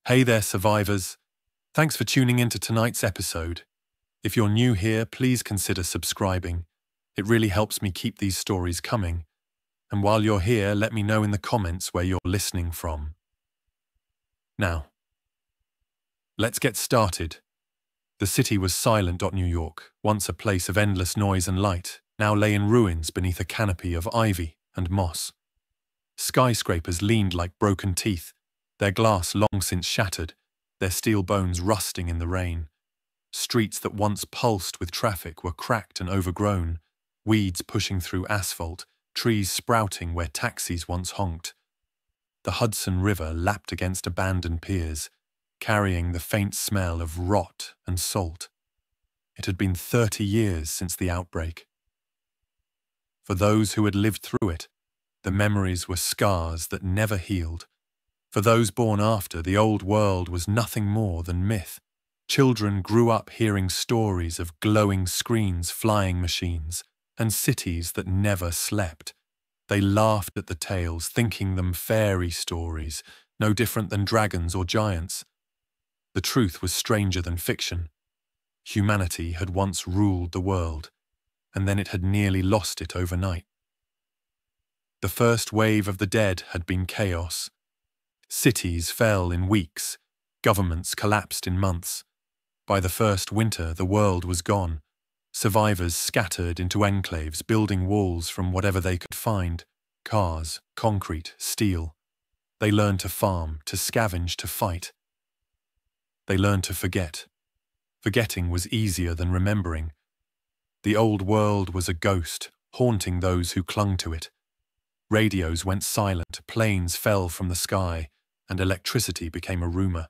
Hey there, survivors. Thanks for tuning in to tonight's episode. If you're new here, please consider subscribing. It really helps me keep these stories coming. And while you're here, let me know in the comments where you're listening from. Now, let's get started. The city was silent. New York, once a place of endless noise and light, now lay in ruins beneath a canopy of ivy and moss. Skyscrapers leaned like broken teeth, their glass long since shattered, their steel bones rusting in the rain. Streets that once pulsed with traffic were cracked and overgrown, weeds pushing through asphalt, trees sprouting where taxis once honked. The Hudson River lapped against abandoned piers, carrying the faint smell of rot and salt. It had been 30 years since the outbreak. For those who had lived through it, the memories were scars that never healed. For those born after, the old world was nothing more than myth. Children grew up hearing stories of glowing screens, flying machines, and cities that never slept. They laughed at the tales, thinking them fairy stories, no different than dragons or giants. The truth was stranger than fiction. Humanity had once ruled the world, and then it had nearly lost it overnight. The first wave of the dead had been chaos. Cities fell in weeks, governments collapsed in months. By the first winter, the world was gone. Survivors scattered into enclaves, building walls from whatever they could find: cars, concrete, steel. They learned to farm, to scavenge, to fight. They learned to forget. Forgetting was easier than remembering. The old world was a ghost, haunting those who clung to it. Radios went silent, planes fell from the sky, and electricity became a rumor.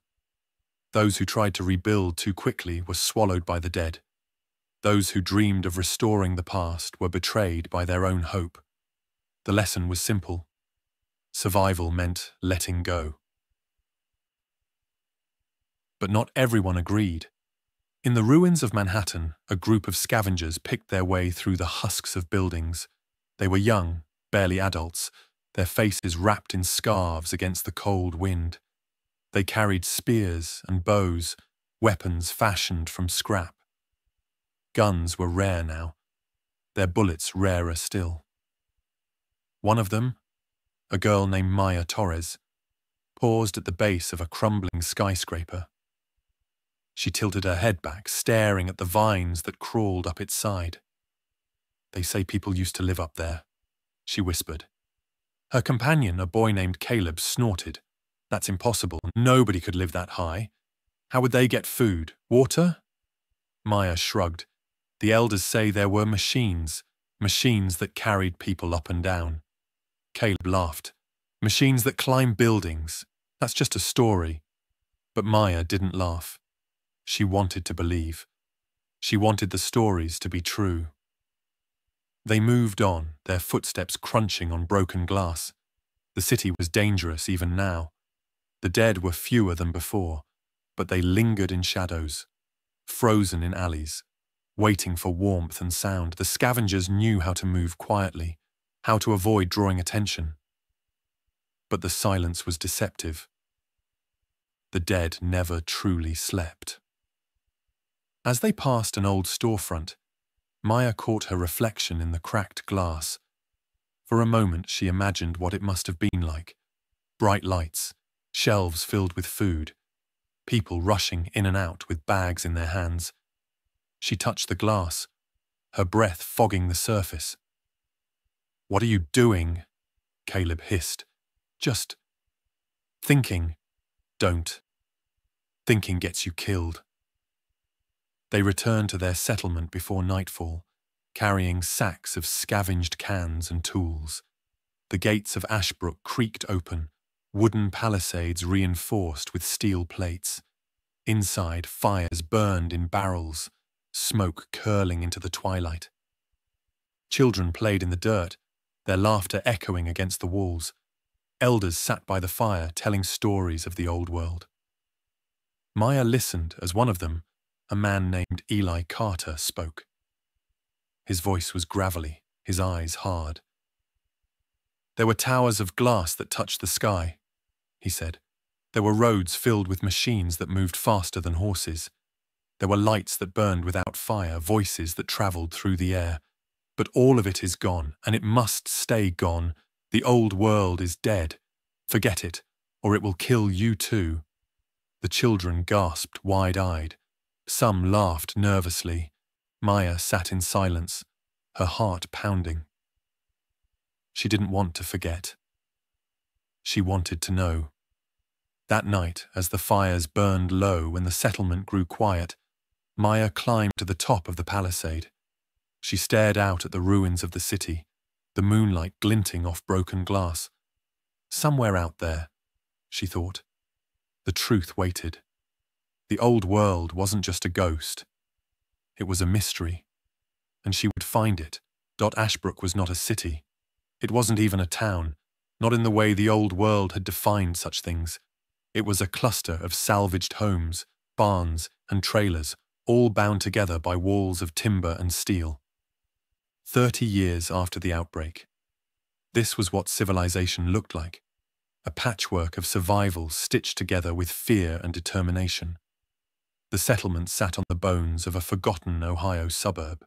Those who tried to rebuild too quickly were swallowed by the dead. Those who dreamed of restoring the past were betrayed by their own hope. The lesson was simple. Survival meant letting go. But not everyone agreed. In the ruins of Manhattan, a group of scavengers picked their way through the husks of buildings. They were young, barely adults, their faces wrapped in scarves against the cold wind. They carried spears and bows, weapons fashioned from scrap. Guns were rare now, their bullets rarer still. One of them, a girl named Maya Torres, paused at the base of a crumbling skyscraper. She tilted her head back, staring at the vines that crawled up its side. "They say people used to live up there," she whispered. Her companion, a boy named Caleb, snorted. "That's impossible. Nobody could live that high. How would they get food? Water?" Maya shrugged. "The elders say there were machines that carried people up and down." Caleb laughed. "Machines that climb buildings. That's just a story." But Maya didn't laugh. She wanted to believe. She wanted the stories to be true. They moved on, their footsteps crunching on broken glass. The city was dangerous even now. The dead were fewer than before, but they lingered in shadows, frozen in alleys, waiting for warmth and sound. The scavengers knew how to move quietly, how to avoid drawing attention. But the silence was deceptive. The dead never truly slept. As they passed an old storefront, Maya caught her reflection in the cracked glass. For a moment she imagined what it must have been like. Bright lights, shelves filled with food, people rushing in and out with bags in their hands. She touched the glass, her breath fogging the surface. "What are you doing?" Caleb hissed. "Just thinking." "Don't. Thinking gets you killed." They returned to their settlement before nightfall, carrying sacks of scavenged cans and tools. The gates of Ashbrook creaked open, wooden palisades reinforced with steel plates. Inside, fires burned in barrels, smoke curling into the twilight. Children played in the dirt, their laughter echoing against the walls. Elders sat by the fire, telling stories of the old world. Maya listened as one of them, a man named Eli Carter, spoke. His voice was gravelly, his eyes hard. "There were towers of glass that touched the sky," he said. There were roads filled with machines that moved faster than horses. There were lights that burned without fire, voices that travelled through the air. But all of it is gone, and it must stay gone. The old world is dead. Forget it, or it will kill you too. The children gasped wide-eyed. Some laughed nervously. Maya sat in silence, her heart pounding. She didn't want to forget. She wanted to know. That night, as the fires burned low and the settlement grew quiet, Maya climbed to the top of the palisade. She stared out at the ruins of the city, the moonlight glinting off broken glass. Somewhere out there, she thought, the truth waited. The old world wasn't just a ghost. It was a mystery. And she would find it. Ashbrook was not a city. It wasn't even a town, not in the way the old world had defined such things. It was a cluster of salvaged homes, barns, and trailers, all bound together by walls of timber and steel. 30 years after the outbreak. This was what civilization looked like, a patchwork of survival stitched together with fear and determination. The settlement sat on the bones of a forgotten Ohio suburb.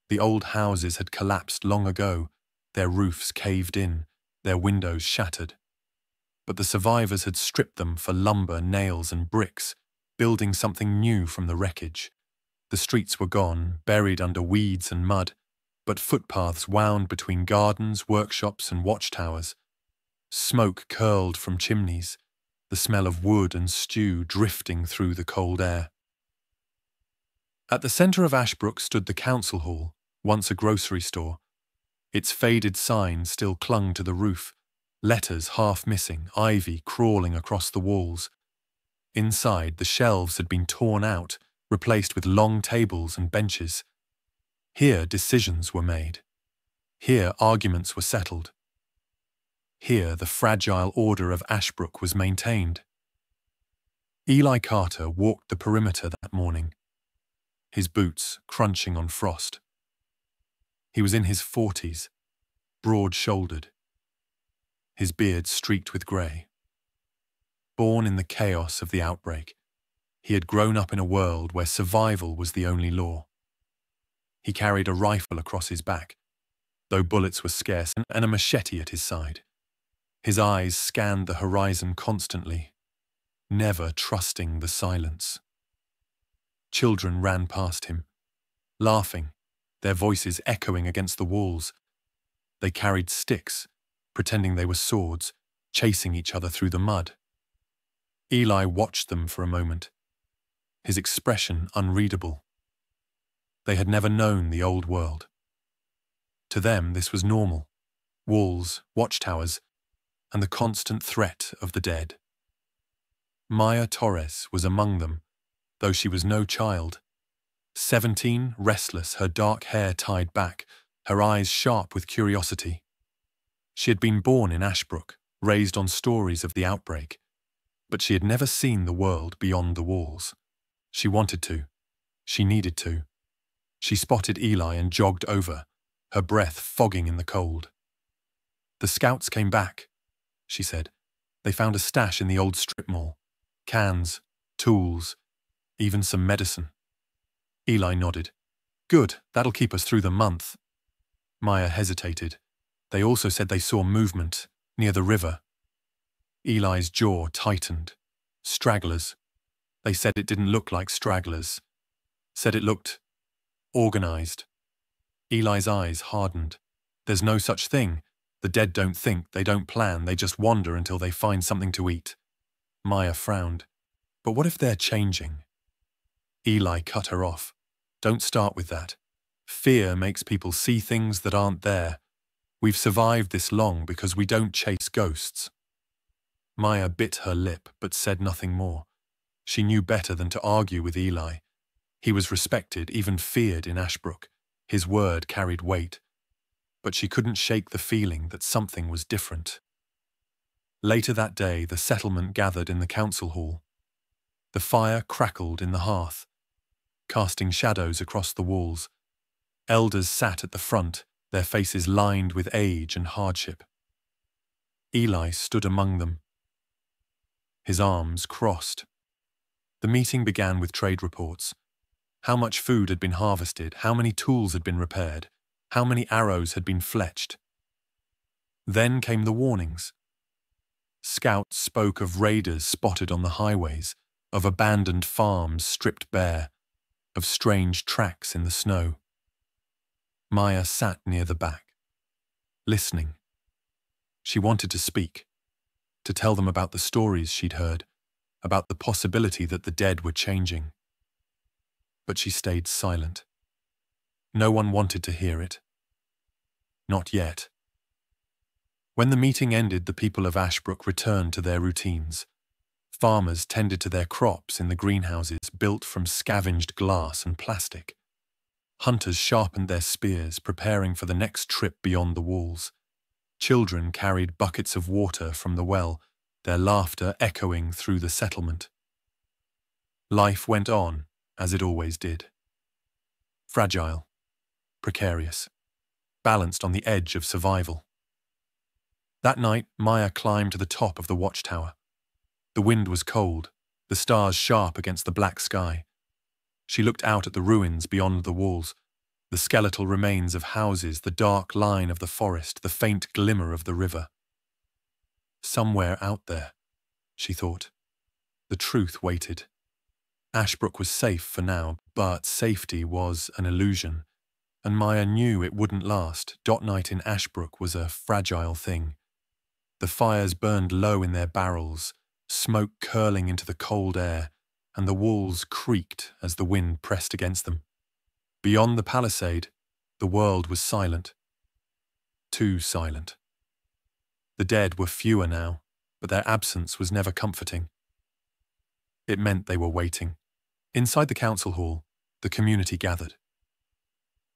The old houses had collapsed long ago, their roofs caved in, their windows shattered. But the survivors had stripped them for lumber, nails, and bricks, building something new from the wreckage. The streets were gone, buried under weeds and mud, but footpaths wound between gardens, workshops, and watchtowers. Smoke curled from chimneys, the smell of wood and stew drifting through the cold air. At the centre of Ashbrook stood the council hall, once a grocery store. Its faded sign still clung to the roof, letters half missing, ivy crawling across the walls. Inside, the shelves had been torn out, replaced with long tables and benches. Here decisions were made. Here arguments were settled. Here the fragile order of Ashbrook was maintained. Eli Carter walked the perimeter that morning, his boots crunching on frost. He was in his 40s, broad-shouldered, his beard streaked with grey. Born in the chaos of the outbreak, he had grown up in a world where survival was the only law. He carried a rifle across his back, though bullets were scarce, and a machete at his side. His eyes scanned the horizon constantly, never trusting the silence. Children ran past him, laughing, their voices echoing against the walls. They carried sticks, pretending they were swords, chasing each other through the mud. Eli watched them for a moment, his expression unreadable. They had never known the old world. To them this was normal, walls, watchtowers, and the constant threat of the dead. Maya Torres was among them, though she was no child. 17, restless, her dark hair tied back, her eyes sharp with curiosity. She had been born in Ashbrook, raised on stories of the outbreak, but she had never seen the world beyond the walls. She wanted to. She needed to. She spotted Eli and jogged over, her breath fogging in the cold. "The scouts came back," she said. "They found a stash in the old strip mall. Cans, tools, even some medicine." Eli nodded. "Good, that'll keep us through the month." Maya hesitated. "They also said they saw movement near the river." Eli's jaw tightened. "Stragglers." They said it didn't look like stragglers. Said it looked organized. Eli's eyes hardened. "There's no such thing. The dead don't think, they don't plan, they just wander until they find something to eat." Maya frowned. "But what if they're changing?" Eli cut her off. "Don't start with that. Fear makes people see things that aren't there. We've survived this long because we don't chase ghosts." Maya bit her lip but said nothing more. She knew better than to argue with Eli. He was respected, even feared in Ashbrook. His word carried weight. But she couldn't shake the feeling that something was different. Later that day, the settlement gathered in the council hall. The fire crackled in the hearth, casting shadows across the walls. Elders sat at the front, their faces lined with age and hardship. Eli stood among them. his arms crossed. The meeting began with trade reports. How much food had been harvested, how many tools had been repaired, how many arrows had been fletched. Then came the warnings. Scouts spoke of raiders spotted on the highways, of abandoned farms stripped bare, of strange tracks in the snow. Maya sat near the back, listening. She wanted to speak, to tell them about the stories she'd heard, about the possibility that the dead were changing. But she stayed silent. No one wanted to hear it. Not yet. When the meeting ended, the people of Ashbrook returned to their routines. Farmers tended to their crops in the greenhouses built from scavenged glass and plastic. Hunters sharpened their spears, preparing for the next trip beyond the walls. Children carried buckets of water from the well, their laughter echoing through the settlement. Life went on, as it always did. Fragile, precarious, balanced on the edge of survival. That night, Maya climbed to the top of the watchtower. The wind was cold, the stars sharp against the black sky. She looked out at the ruins beyond the walls, the skeletal remains of houses, the dark line of the forest, the faint glimmer of the river. Somewhere out there, she thought. The truth waited. Ashbrook was safe for now, but safety was an illusion, and Maya knew it wouldn't last. Night in Ashbrook was a fragile thing. The fires burned low in their barrels, smoke curling into the cold air, and the walls creaked as the wind pressed against them. Beyond the palisade, the world was silent. Too silent. The dead were fewer now, but their absence was never comforting. It meant they were waiting. Inside the council hall, the community gathered.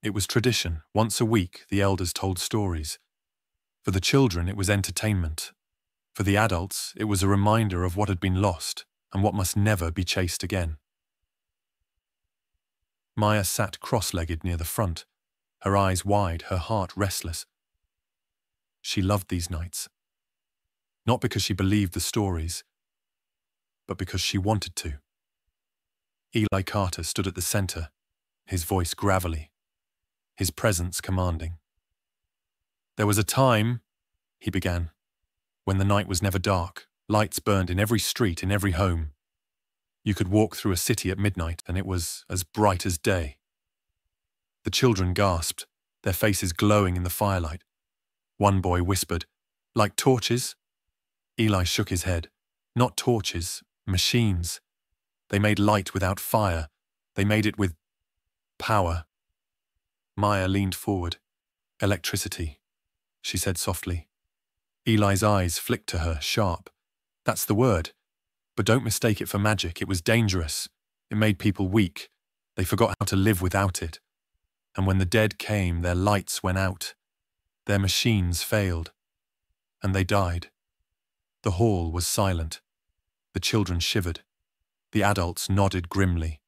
It was tradition. Once a week, the elders told stories. For the children, it was entertainment. For the adults, it was a reminder of what had been lost and what must never be chased again. Maya sat cross-legged near the front, her eyes wide, her heart restless. She loved these nights. Not because she believed the stories, but because she wanted to. Eli Carter stood at the center, his voice gravelly, his presence commanding. There was a time, he began, when the night was never dark. Lights burned in every street, in every home. You could walk through a city at midnight and it was as bright as day. The children gasped, their faces glowing in the firelight. One boy whispered, "Like torches?" Eli shook his head. Not torches, machines. They made light without fire. They made it with power. Maya leaned forward. "Electricity," she said softly. Eli's eyes flicked to her, sharp. "That's the word. But don't mistake it for magic. It was dangerous. It made people weak. They forgot how to live without it. And when the dead came, their lights went out. Their machines failed. And they died." The hall was silent. The children shivered. The adults nodded grimly.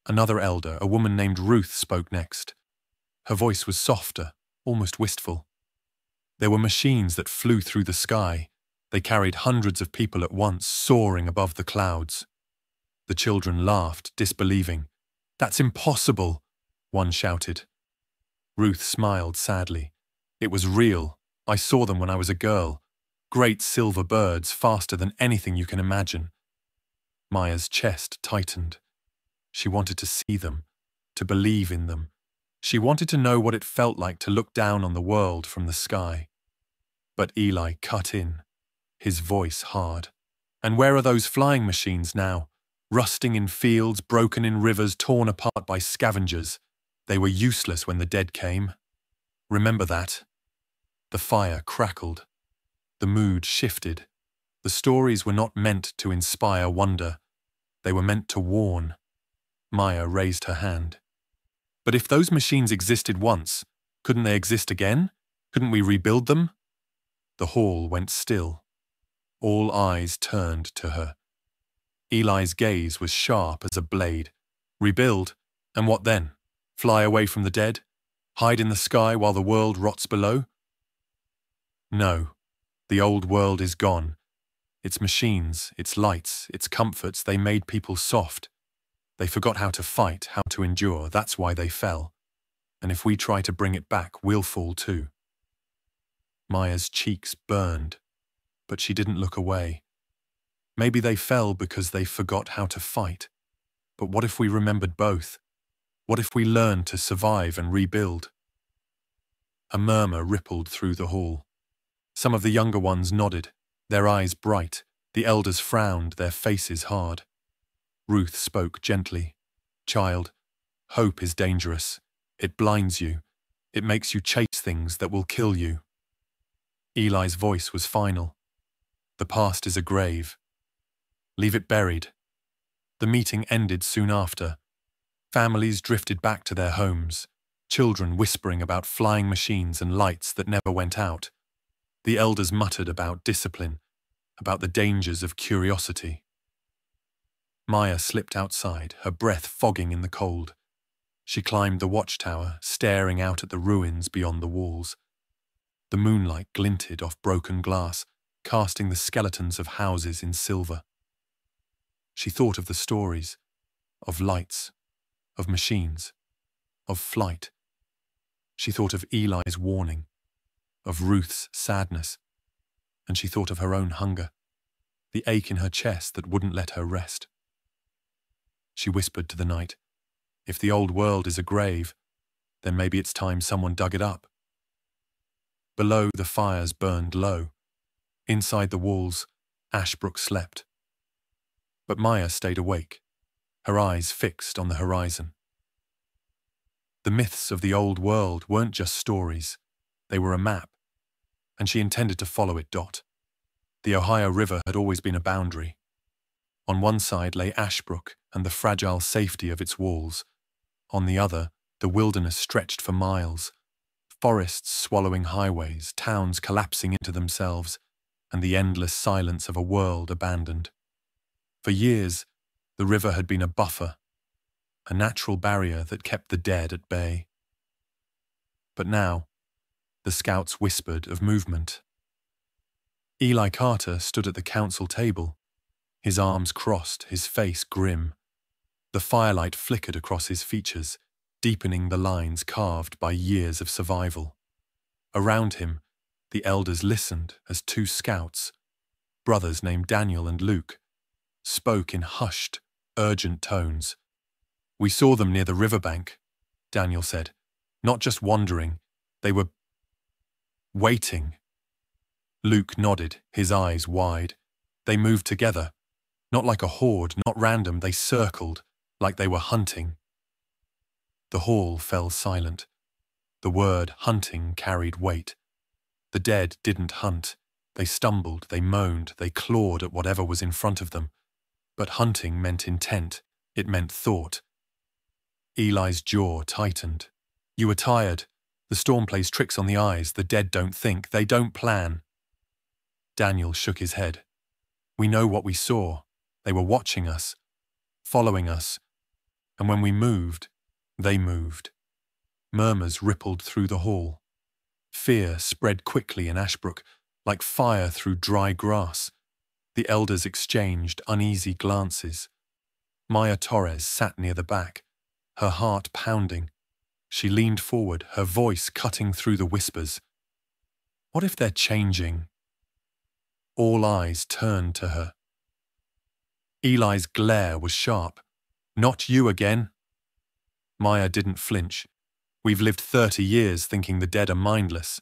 Another elder, a woman named Ruth, spoke next. Her voice was softer, almost wistful. There were machines that flew through the sky. They carried hundreds of people at once, soaring above the clouds. The children laughed, disbelieving. "That's impossible," one shouted. Ruth smiled sadly. "It was real. I saw them when I was a girl. Great silver birds, faster than anything you can imagine." Maya's chest tightened. She wanted to see them, to believe in them. She wanted to know what it felt like to look down on the world from the sky. But Eli cut in, his voice hard. "And where are those flying machines now? Rusting in fields, broken in rivers, torn apart by scavengers. They were useless when the dead came. Remember that." The fire crackled. The mood shifted. The stories were not meant to inspire wonder. They were meant to warn. Maya raised her hand. "But if those machines existed once, couldn't they exist again? Couldn't we rebuild them?" The hall went still. All eyes turned to her. Eli's gaze was sharp as a blade. Rebuild? And what then? Fly away from the dead? Hide in the sky while the world rots below? No, the old world is gone. Its machines, its lights, its comforts, they made people soft. They forgot how to fight, how to endure. That's why they fell. And if we try to bring it back, we'll fall too. Maya's cheeks burned, but she didn't look away. Maybe they fell because they forgot how to fight. But what if we remembered both? What if we learned to survive and rebuild? A murmur rippled through the hall. Some of the younger ones nodded, their eyes bright. The elders frowned, their faces hard. Ruth spoke gently. "Child, hope is dangerous. It blinds you. It makes you chase things that will kill you." Eli's voice was final. "The past is a grave. Leave it buried." The meeting ended soon after. Families drifted back to their homes, children whispering about flying machines and lights that never went out. The elders muttered about discipline, about the dangers of curiosity. Maya slipped outside, her breath fogging in the cold. She climbed the watchtower, staring out at the ruins beyond the walls. The moonlight glinted off broken glass, casting the skeletons of houses in silver. She thought of the stories, of lights, of machines, of flight. She thought of Eli's warning, of Ruth's sadness, and she thought of her own hunger, the ache in her chest that wouldn't let her rest. She whispered to the night, "If the old world is a grave, then maybe it's time someone dug it up." Below, the fires burned low. Inside the walls, Ashbrook slept. But Maya stayed awake, her eyes fixed on the horizon. The myths of the old world weren't just stories, they were a map, and she intended to follow it. The Ohio River had always been a boundary. On one side lay Ashbrook and the fragile safety of its walls. On the other, the wilderness stretched for miles, forests swallowing highways, towns collapsing into themselves, and the endless silence of a world abandoned. For years, the river had been a buffer, a natural barrier that kept the dead at bay. But now, the scouts whispered of movement. Eli Carter stood at the council table, his arms crossed, his face grim. The firelight flickered across his features, deepening the lines carved by years of survival. Around him, the elders listened as two scouts, brothers named Daniel and Luke, spoke in hushed, urgent tones. "We saw them near the riverbank," Daniel said. "Not just wandering, they were waiting." Luke nodded, his eyes wide. They moved together, not like a horde, not random, they circled, like they were hunting. The hall fell silent. The word hunting carried weight. The dead didn't hunt. They stumbled, they moaned, they clawed at whatever was in front of them. But hunting meant intent. It meant thought. Eli's jaw tightened. "You were tired. The storm plays tricks on the eyes. The dead don't think. They don't plan." Daniel shook his head. "We know what we saw. They were watching us, following us. And when we moved, they moved." Murmurs rippled through the hall. Fear spread quickly in Ashbrook, like fire through dry grass. The elders exchanged uneasy glances. Maya Torres sat near the back, her heart pounding. She leaned forward, her voice cutting through the whispers. "What if they're changing?" All eyes turned to her. Eli's glare was sharp. "Not you again." Maya didn't flinch. "We've lived 30 years thinking the dead are mindless.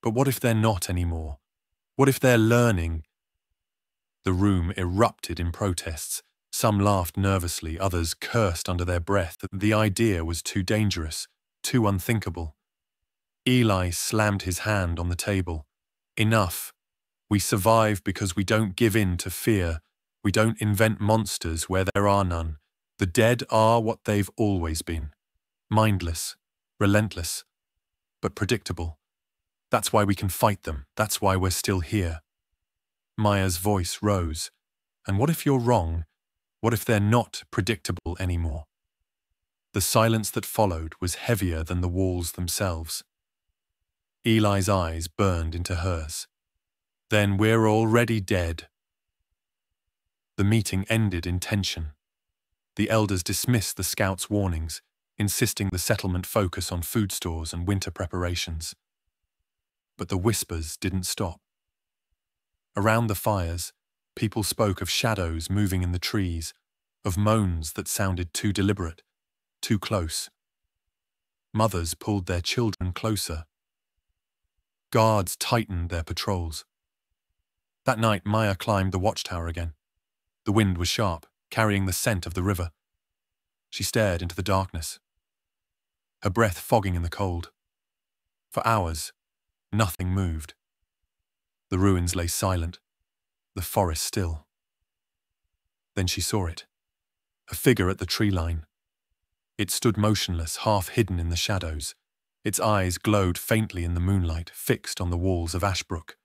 But what if they're not anymore? What if they're learning?" The room erupted in protests. Some laughed nervously, others cursed under their breath. The idea was too dangerous, too unthinkable. Eli slammed his hand on the table. "Enough. We survive because we don't give in to fear. We don't invent monsters where there are none. The dead are what they've always been. Mindless, relentless, but predictable. That's why we can fight them. That's why we're still here." Maya's voice rose. "And what if you're wrong? What if they're not predictable anymore?" The silence that followed was heavier than the walls themselves. Eli's eyes burned into hers. "Then we're already dead." The meeting ended in tension. The elders dismissed the scouts' warnings, insisting the settlement focus on food stores and winter preparations. But the whispers didn't stop. Around the fires, people spoke of shadows moving in the trees, of moans that sounded too deliberate, too close. Mothers pulled their children closer. Guards tightened their patrols. That night, Maya climbed the watchtower again. The wind was sharp, carrying the scent of the river. She stared into the darkness, her breath fogging in the cold. For hours, nothing moved. The ruins lay silent, the forest still. Then she saw it, a figure at the tree line. It stood motionless, half hidden in the shadows. Its eyes glowed faintly in the moonlight, fixed on the walls of Ashbrook.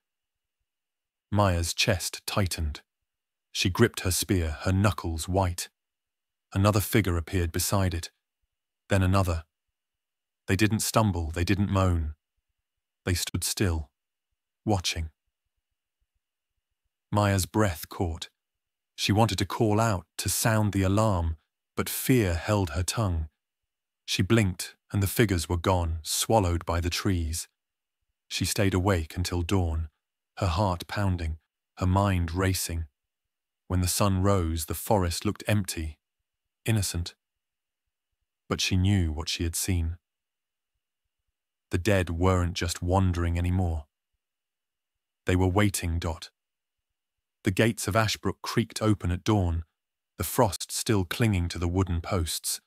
Maya's chest tightened. She gripped her spear, her knuckles white. Another figure appeared beside it, then another. They didn't stumble, they didn't moan. They stood still, watching. Maya's breath caught. She wanted to call out, to sound the alarm, but fear held her tongue. She blinked, and the figures were gone, swallowed by the trees. She stayed awake until dawn, her heart pounding, her mind racing. When the sun rose, the forest looked empty, innocent. But she knew what she had seen. The dead weren't just wandering anymore. They were waiting. The gates of Ashbrook creaked open at dawn, the frost still clinging to the wooden posts.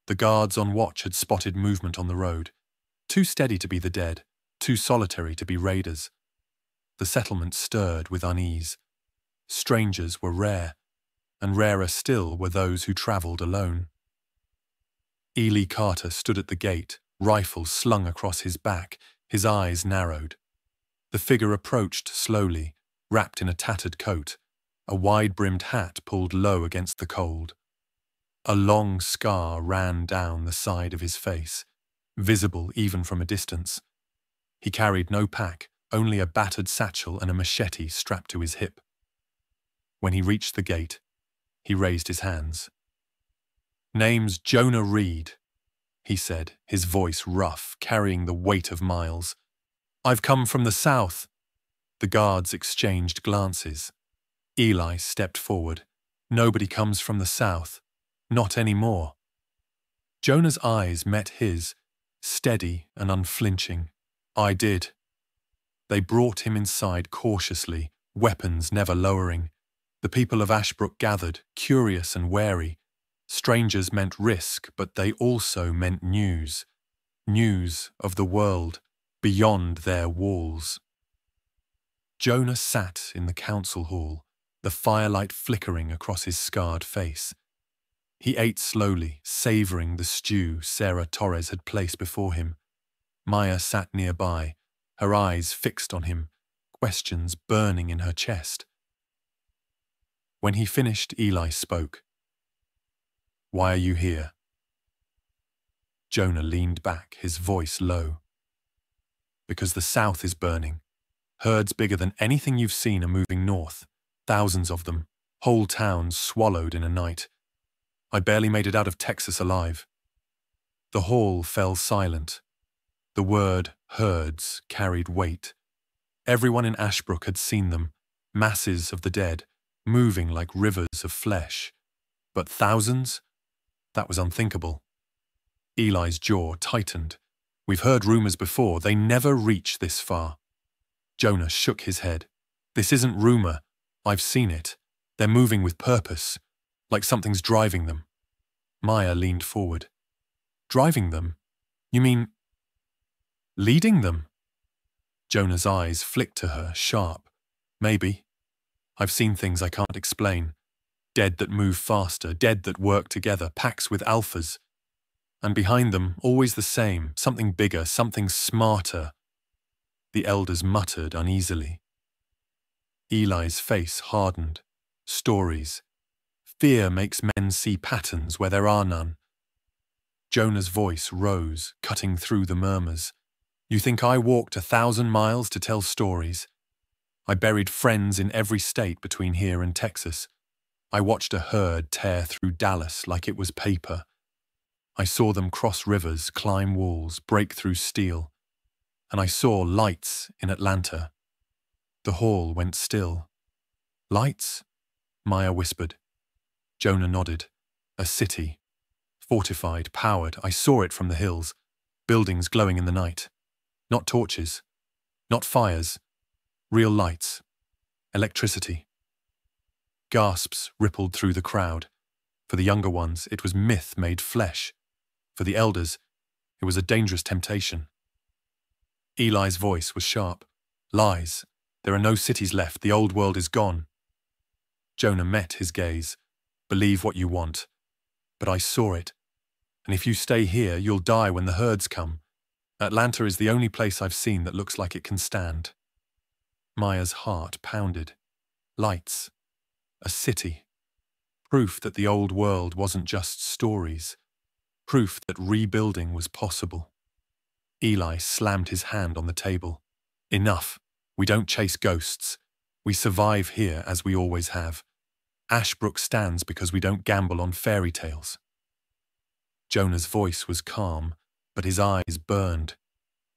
The guards on watch had spotted movement on the road, too steady to be the dead, too solitary to be raiders. The settlement stirred with unease. Strangers were rare, and rarer still were those who travelled alone. Ely Carter stood at the gate, rifle slung across his back, his eyes narrowed. The figure approached slowly, wrapped in a tattered coat, a wide-brimmed hat pulled low against the cold. A long scar ran down the side of his face, visible even from a distance. He carried no pack, only a battered satchel and a machete strapped to his hip. When he reached the gate, he raised his hands. "Name's Jonah Reed," he said, his voice rough, carrying the weight of miles. "I've come from the south." The guards exchanged glances. Ely stepped forward. "Nobody comes from the south. Not anymore." Jonah's eyes met his, steady and unflinching. "I did." They brought him inside cautiously, weapons never lowering. The people of Ashbrook gathered, curious and wary. Strangers meant risk, but they also meant news. News of the world, beyond their walls. Jonah sat in the council hall, the firelight flickering across his scarred face. He ate slowly, savouring the stew Sarah Torres had placed before him. Maya sat nearby, her eyes fixed on him, questions burning in her chest. When he finished, Ely spoke. "Why are you here?" Jonah leaned back, his voice low. "Because the south is burning. Herds bigger than anything you've seen are moving north. Thousands of them. Whole towns swallowed in a night. I barely made it out of Texas alive." The hall fell silent. The word herds carried weight. Everyone in Ashbrook had seen them, masses of the dead, moving like rivers of flesh. But thousands? That was unthinkable. Eli's jaw tightened. "We've heard rumors before, they never reach this far." Jonah shook his head. "This isn't rumor. I've seen it. They're moving with purpose, like something's driving them." Maya leaned forward. "Driving them? You mean leading them?" Jonah's eyes flicked to her, sharp. "Maybe. I've seen things I can't explain. Dead that move faster, dead that work together, packs with alphas. And behind them, always the same, something bigger, something smarter." The elders muttered uneasily. Eli's face hardened. Stories. Fear makes men see patterns where there are none. Jonah's voice rose, cutting through the murmurs. "You think I walked 1,000 miles to tell stories? I buried friends in every state between here and Texas. I watched a herd tear through Dallas like it was paper. I saw them cross rivers, climb walls, break through steel. And I saw lights in Atlanta. The hall went still. Lights? Maya whispered. Jonah nodded. A city. Fortified, powered. I saw it from the hills. Buildings glowing in the night. Not torches. Not fires. Real lights. Electricity. Gasps rippled through the crowd. For the younger ones, it was myth made flesh. For the elders, it was a dangerous temptation. Eli's voice was sharp. Lies. There are no cities left. The old world is gone. Jonah met his gaze. Believe what you want. But I saw it. And if you stay here, you'll die when the herds come. Atlanta is the only place I've seen that looks like it can stand. Maya's heart pounded. Lights. A city. Proof that the old world wasn't just stories. Proof that rebuilding was possible. Eli slammed his hand on the table. Enough. We don't chase ghosts. We survive here as we always have. Ashbrook stands because we don't gamble on fairy tales. Jonah's voice was calm, but his eyes burned.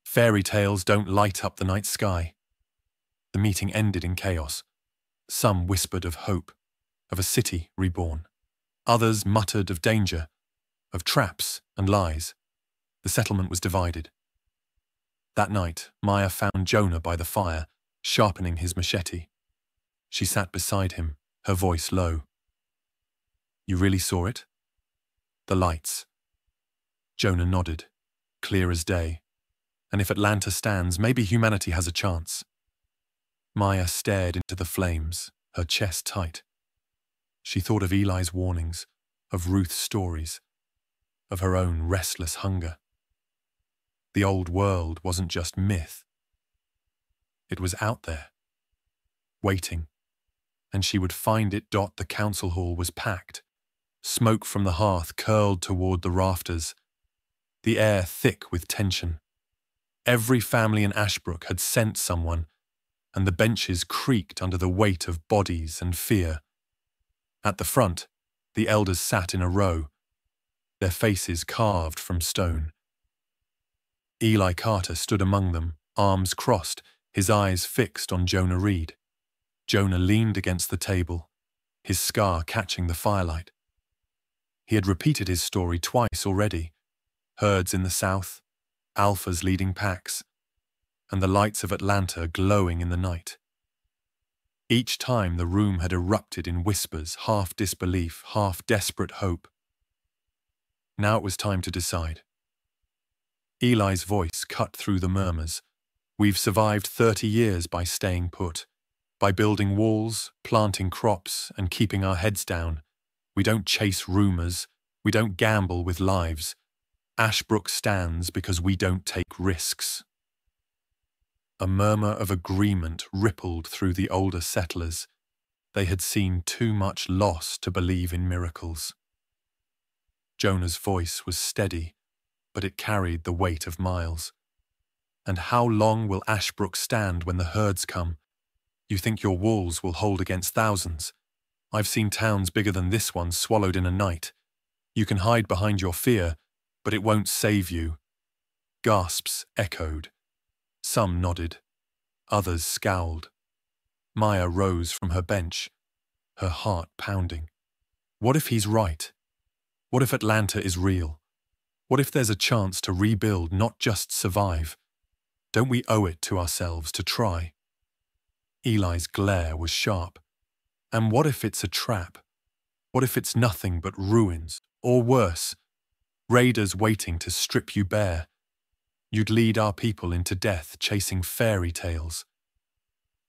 Fairy tales don't light up the night sky. The meeting ended in chaos. Some whispered of hope, of a city reborn. Others muttered of danger, of traps and lies. The settlement was divided. That night, Maya found Jonah by the fire, sharpening his machete. She sat beside him, her voice low. You really saw it? The lights. Jonah nodded, clear as day. And if Atlanta stands, maybe humanity has a chance. Maya stared into the flames, her chest tight. She thought of Eli's warnings, of Ruth's stories, of her own restless hunger. The old world wasn't just myth. It was out there, waiting, and she would find it. The council hall was packed. Smoke from the hearth curled toward the rafters, the air thick with tension. Every family in Ashbrook had sent someone, and the benches creaked under the weight of bodies and fear. At the front, the elders sat in a row, their faces carved from stone. Eli Carter stood among them, arms crossed, his eyes fixed on Jonah Reed. Jonah leaned against the table, his scar catching the firelight. He had repeated his story twice already. Herds in the south, alphas leading packs, and the lights of Atlanta glowing in the night. Each time the room had erupted in whispers, half disbelief, half desperate hope. Now it was time to decide. Eli's voice cut through the murmurs. We've survived 30 years by staying put, by building walls, planting crops, and keeping our heads down. We don't chase rumors. We don't gamble with lives. Ashbrook stands because we don't take risks. A murmur of agreement rippled through the older settlers. They had seen too much loss to believe in miracles. Jonah's voice was steady, but it carried the weight of miles. And how long will Ashbrook stand when the herds come? You think your walls will hold against thousands? I've seen towns bigger than this one swallowed in a night. You can hide behind your fear, but it won't save you. Gasps echoed. Some nodded. Others scowled. Maya rose from her bench, her heart pounding. What if he's right? What if Atlanta is real? What if there's a chance to rebuild, not just survive? Don't we owe it to ourselves to try? Eli's glare was sharp. And what if it's a trap? What if it's nothing but ruins, or worse, raiders waiting to strip you bare? You'd lead our people into death chasing fairy tales.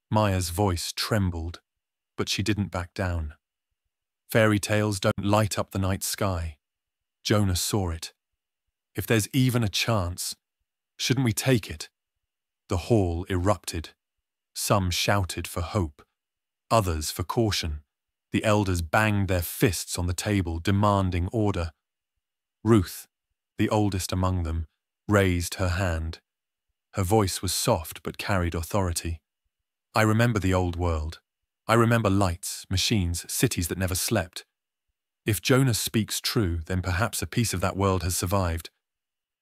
Maya's voice trembled, but she didn't back down. Fairy tales don't light up the night sky. Jonah saw it. If there's even a chance, shouldn't we take it? The hall erupted. Some shouted for hope, others for caution. The elders banged their fists on the table, demanding order. Ruth, the oldest among them, raised her hand. Her voice was soft but carried authority. I remember the old world. I remember lights, machines, cities that never slept. If Jonah speaks true, then perhaps a piece of that world has survived.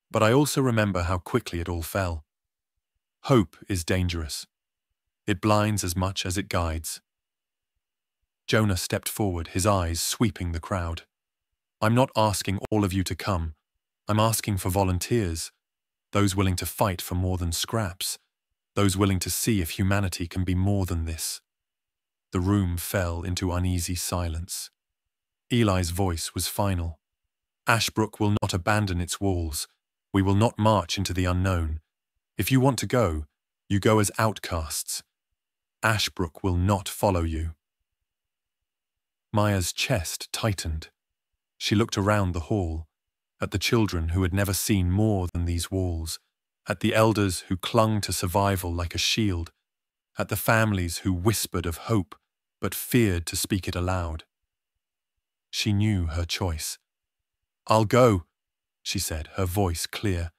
But I also remember how quickly it all fell. Hope is dangerous. It blinds as much as it guides. Jonah stepped forward, his eyes sweeping the crowd. I'm not asking all of you to come. I'm asking for volunteers, those willing to fight for more than scraps, those willing to see if humanity can be more than this. The room fell into uneasy silence. Eli's voice was final. Ashbrook will not abandon its walls. We will not march into the unknown. If you want to go, you go as outcasts. Ashbrook will not follow you. Maya's chest tightened. She looked around the hall, at the children who had never seen more than these walls, at the elders who clung to survival like a shield, at the families who whispered of hope but feared to speak it aloud. She knew her choice. I'll go, she said, her voice clear.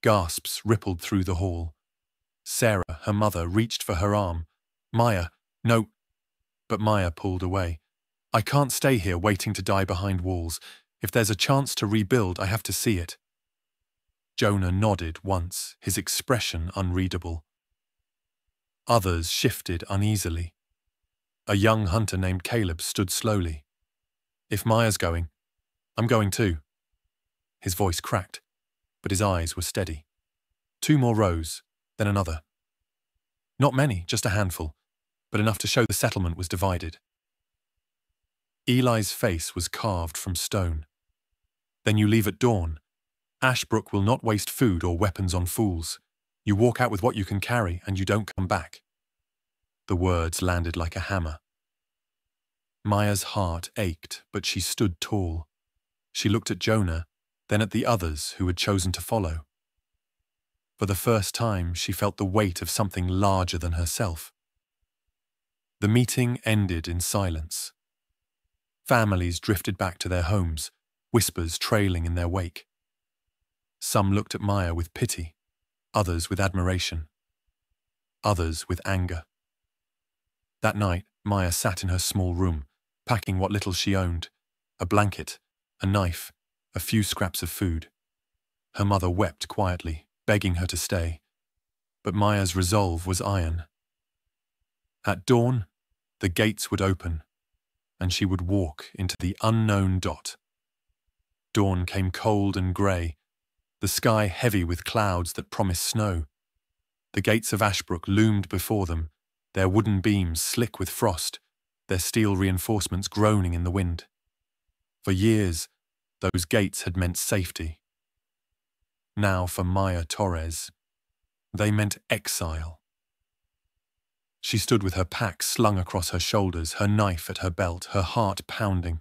Gasps rippled through the hall. Sarah, her mother, reached for her arm. Maya, no. But Maya pulled away. I can't stay here waiting to die behind walls. If there's a chance to rebuild, I have to see it. Jonah nodded once, his expression unreadable. Others shifted uneasily. A young hunter named Caleb stood slowly. If Maya's going, I'm going too. His voice cracked, but his eyes were steady. 2 more rows, then another. Not many, just a handful, but enough to show the settlement was divided. Eli's face was carved from stone. Then you leave at dawn. Ashbrook will not waste food or weapons on fools. You walk out with what you can carry and you don't come back. The words landed like a hammer. Maya's heart ached, but she stood tall. She looked at Jonah, then at the others who had chosen to follow. For the first time, she felt the weight of something larger than herself. The meeting ended in silence. Families drifted back to their homes, whispers trailing in their wake. Some looked at Maya with pity, others with admiration, others with anger. That night, Maya sat in her small room, packing what little she owned, a blanket, a knife, a few scraps of food. Her mother wept quietly, begging her to stay, but Maya's resolve was iron. At dawn, the gates would open, and she would walk into the unknown dot. Dawn came cold and grey, the sky heavy with clouds that promised snow. The gates of Ashbrook loomed before them, their wooden beams slick with frost, their steel reinforcements groaning in the wind. For years, those gates had meant safety. Now for Maya Torres, they meant exile. She stood with her pack slung across her shoulders, her knife at her belt, her heart pounding.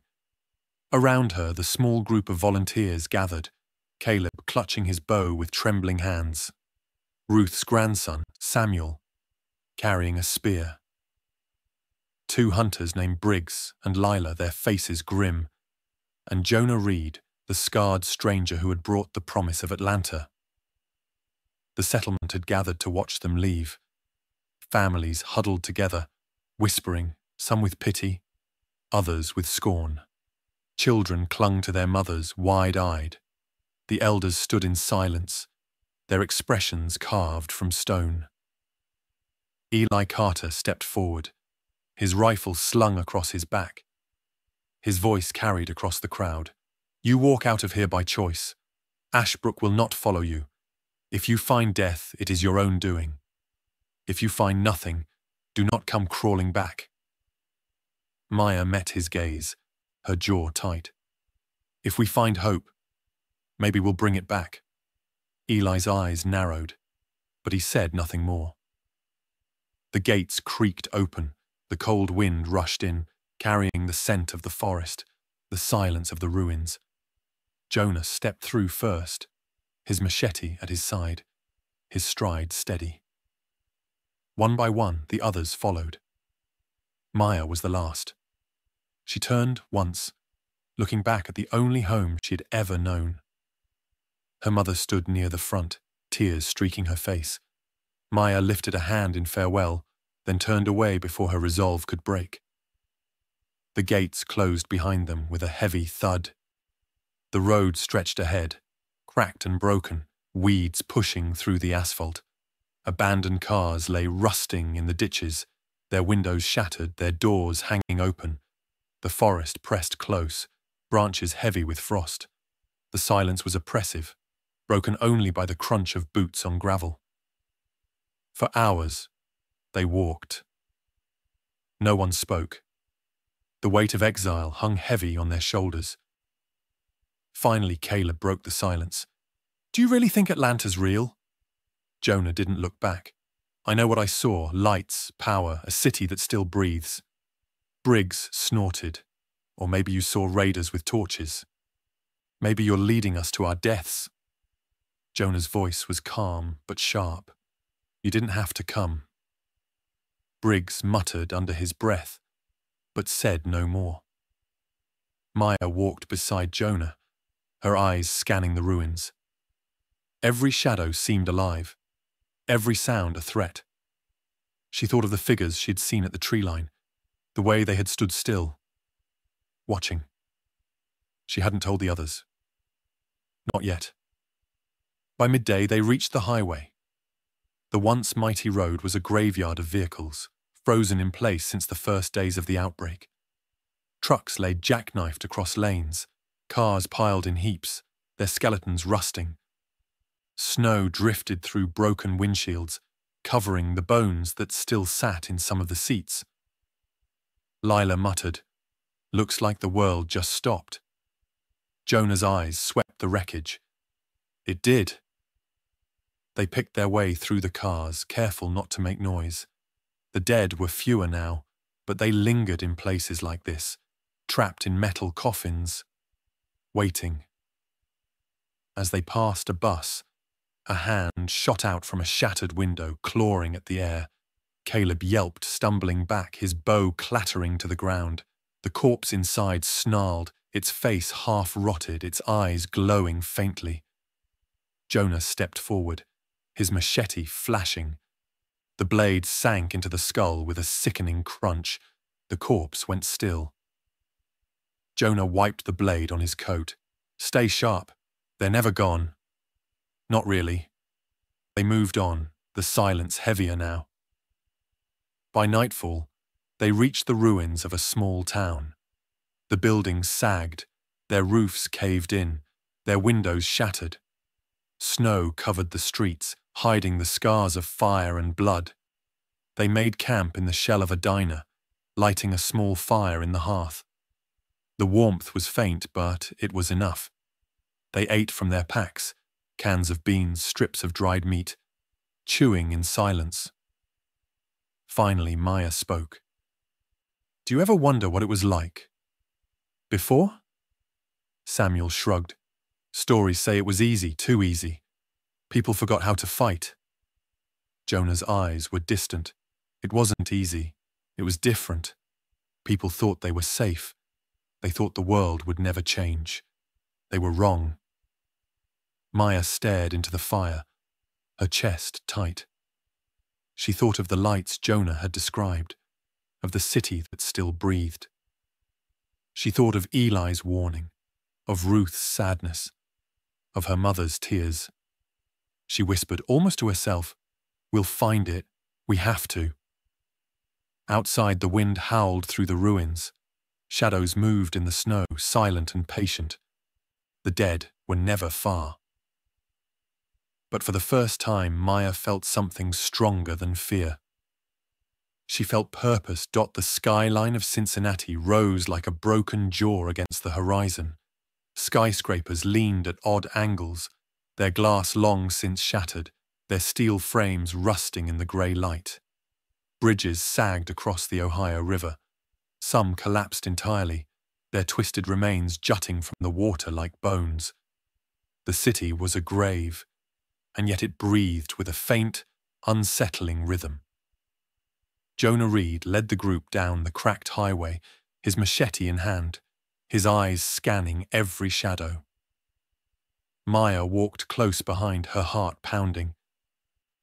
Around her, the small group of volunteers gathered, Caleb clutching his bow with trembling hands, Ruth's grandson, Samuel, carrying a spear. 2 hunters named Briggs and Lila, their faces grim, and Jonah Reed, the scarred stranger who had brought the promise of Atlanta. The settlement had gathered to watch them leave. Families huddled together, whispering, some with pity, others with scorn. Children clung to their mothers, wide-eyed. The elders stood in silence, their expressions carved from stone. Eli Carter stepped forward, his rifle slung across his back. His voice carried across the crowd. You walk out of here by choice. Ashbrook will not follow you. If you find death, it is your own doing. If you find nothing, do not come crawling back. Maya met his gaze, her jaw tight. If we find hope, maybe we'll bring it back. Eli's eyes narrowed, but he said nothing more. The gates creaked open, the cold wind rushed in, carrying the scent of the forest, the silence of the ruins. Jonah stepped through first, his machete at his side, his stride steady. One by one, the others followed. Maya was the last. She turned once, looking back at the only home she had ever known. Her mother stood near the front, tears streaking her face. Maya lifted a hand in farewell, then turned away before her resolve could break. The gates closed behind them with a heavy thud. The road stretched ahead, cracked and broken, weeds pushing through the asphalt. Abandoned cars lay rusting in the ditches, their windows shattered, their doors hanging open. The forest pressed close, branches heavy with frost. The silence was oppressive, broken only by the crunch of boots on gravel. For hours, they walked. No one spoke. The weight of exile hung heavy on their shoulders. Finally, Caleb broke the silence. "Do you really think Atlanta's real?" Jonah didn't look back. "I know what I saw: lights, power, a city that still breathes." Briggs snorted. "Or maybe you saw raiders with torches. Maybe you're leading us to our deaths." Jonah's voice was calm but sharp. "You didn't have to come." Briggs muttered under his breath, but said no more. Maya walked beside Jonah, her eyes scanning the ruins. Every shadow seemed alive, every sound a threat. She thought of the figures she'd seen at the tree line, the way they had stood still, watching. She hadn't told the others. Not yet. By midday, they reached the highway. The once mighty road was a graveyard of vehicles, frozen in place since the first days of the outbreak. Trucks lay jackknifed across lanes, cars piled in heaps, their skeletons rusting. Snow drifted through broken windshields, covering the bones that still sat in some of the seats. Lila muttered, "Looks like the world just stopped." Jonah's eyes swept the wreckage. It did. They picked their way through the cars, careful not to make noise. The dead were fewer now, but they lingered in places like this, trapped in metal coffins, waiting. As they passed a bus, a hand shot out from a shattered window, clawing at the air. Caleb yelped, stumbling back, his bow clattering to the ground. The corpse inside snarled, its face half-rotted, its eyes glowing faintly. Jonah stepped forward, his machete flashing. The blade sank into the skull with a sickening crunch. The corpse went still. Jonah wiped the blade on his coat. "Stay sharp. They're never gone." Not really. They moved on, the silence heavier now. By nightfall, they reached the ruins of a small town. The buildings sagged, their roofs caved in, their windows shattered. Snow covered the streets, hiding the scars of fire and blood. They made camp in the shell of a diner, lighting a small fire in the hearth. The warmth was faint, but it was enough. They ate from their packs, cans of beans, strips of dried meat, chewing in silence. Finally, Maya spoke. "Do you ever wonder what it was like before?" Samuel shrugged. "Stories say it was easy, too easy. People forgot how to fight." Jonah's eyes were distant. It wasn't easy. It was different. People thought they were safe. They thought the world would never change. They were wrong. Maya stared into the fire, her chest tight. She thought of the lights Jonah had described, of the city that still breathed. She thought of Eli's warning, of Ruth's sadness, of her mother's tears. She whispered, almost to herself, "We'll find it. We have to." Outside, the wind howled through the ruins. Shadows moved in the snow, silent and patient. The dead were never far. But for the first time, Maya felt something stronger than fear. She felt purpose. The skyline of Cincinnati rose like a broken jaw against the horizon. Skyscrapers leaned at odd angles, their glass long since shattered, their steel frames rusting in the grey light. Bridges sagged across the Ohio River. Some collapsed entirely, their twisted remains jutting from the water like bones. The city was a grave, and yet it breathed with a faint, unsettling rhythm. Jonah Reed led the group down the cracked highway, his machete in hand, his eyes scanning every shadow. Maya walked close behind, her heart pounding.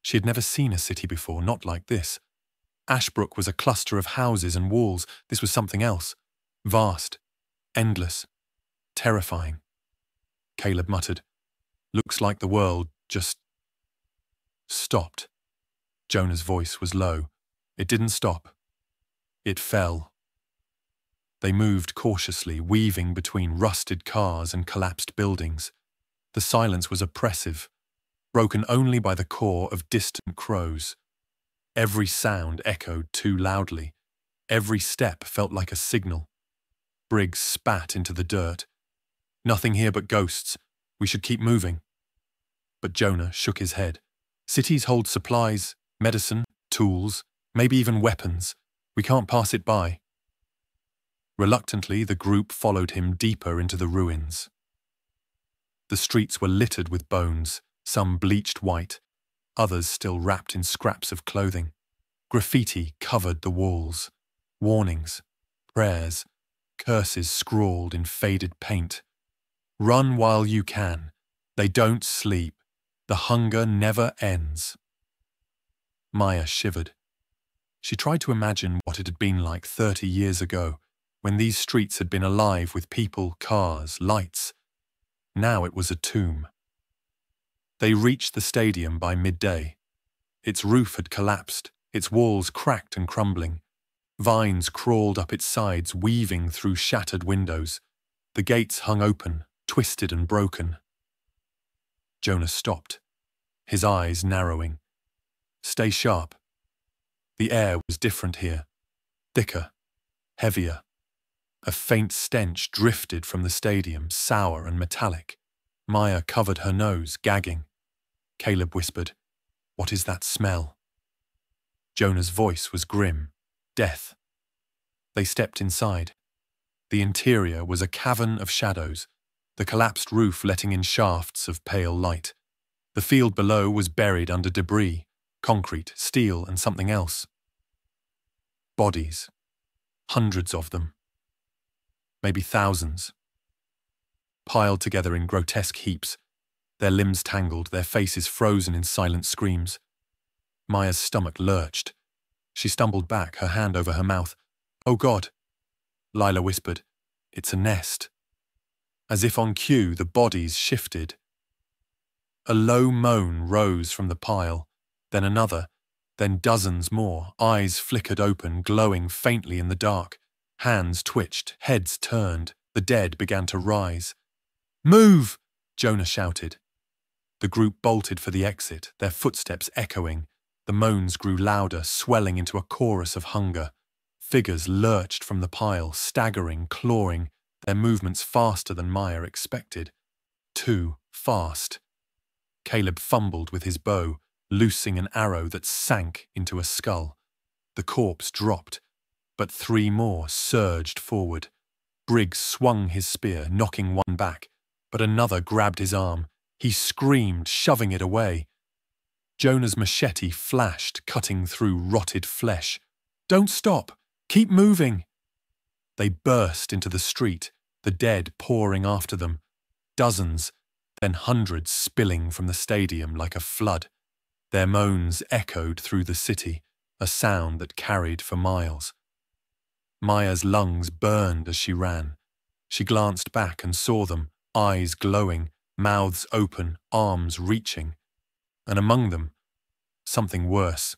She had never seen a city before, not like this. Ashbrook was a cluster of houses and walls. This was something else. Vast, endless, terrifying. Caleb muttered, "Looks like the world just stopped." Jonah's voice was low. It didn't stop. It fell. They moved cautiously, weaving between rusted cars and collapsed buildings. The silence was oppressive, broken only by the caw of distant crows. Every sound echoed too loudly. Every step felt like a signal. Briggs spat into the dirt. "Nothing here but ghosts. We should keep moving." But Jonah shook his head. "Cities hold supplies, medicine, tools, maybe even weapons. We can't pass it by." Reluctantly, the group followed him deeper into the ruins. The streets were littered with bones, some bleached white, others still wrapped in scraps of clothing. Graffiti covered the walls. Warnings, prayers, curses scrawled in faded paint. "Run while you can. They don't sleep. The hunger never ends." Maya shivered. She tried to imagine what it had been like 30 years ago, when these streets had been alive with people, cars, lights. Now it was a tomb. They reached the stadium by midday. Its roof had collapsed, its walls cracked and crumbling. Vines crawled up its sides, weaving through shattered windows. The gates hung open, twisted and broken. Jonah stopped, his eyes narrowing. "Stay sharp." The air was different here, thicker, heavier. A faint stench drifted from the stadium, sour and metallic. Maya covered her nose, gagging. Caleb whispered, "What is that smell?" Jonah's voice was grim. Death. They stepped inside. The interior was a cavern of shadows, the collapsed roof letting in shafts of pale light. The field below was buried under debris, concrete, steel, and something else. Bodies. Hundreds of them. Maybe thousands. Piled together in grotesque heaps, their limbs tangled, their faces frozen in silent screams. Maya's stomach lurched. She stumbled back, her hand over her mouth. "Oh God," Lila whispered. "It's a nest." As if on cue, the bodies shifted. A low moan rose from the pile, then another, then dozens more. Eyes flickered open, glowing faintly in the dark. Hands twitched, heads turned. The dead began to rise. "Move!" Jonah shouted. The group bolted for the exit, their footsteps echoing. The moans grew louder, swelling into a chorus of hunger. Figures lurched from the pile, staggering, clawing, their movements faster than Maya expected. Too fast. Caleb fumbled with his bow, loosing an arrow that sank into a skull. The corpse dropped, but 3 more surged forward. Briggs swung his spear, knocking one back, but another grabbed his arm. He screamed, shoving it away. Jonah's machete flashed, cutting through rotted flesh. "Don't stop! Keep moving!" They burst into the street, the dead pouring after them. Dozens, then hundreds spilling from the stadium like a flood. Their moans echoed through the city, a sound that carried for miles. Maya's lungs burned as she ran. She glanced back and saw them, eyes glowing, mouths open, arms reaching. And among them, something worse.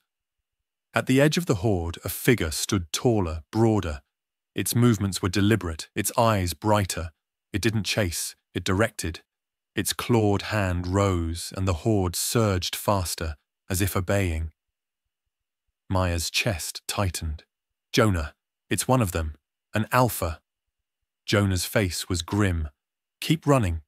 At the edge of the horde, a figure stood taller, broader. Its movements were deliberate, its eyes brighter. It didn't chase, it directed. Its clawed hand rose, and the horde surged faster, as if obeying. Maya's chest tightened. "Jonah, it's one of them. An alpha." Jonah's face was grim. "Keep running."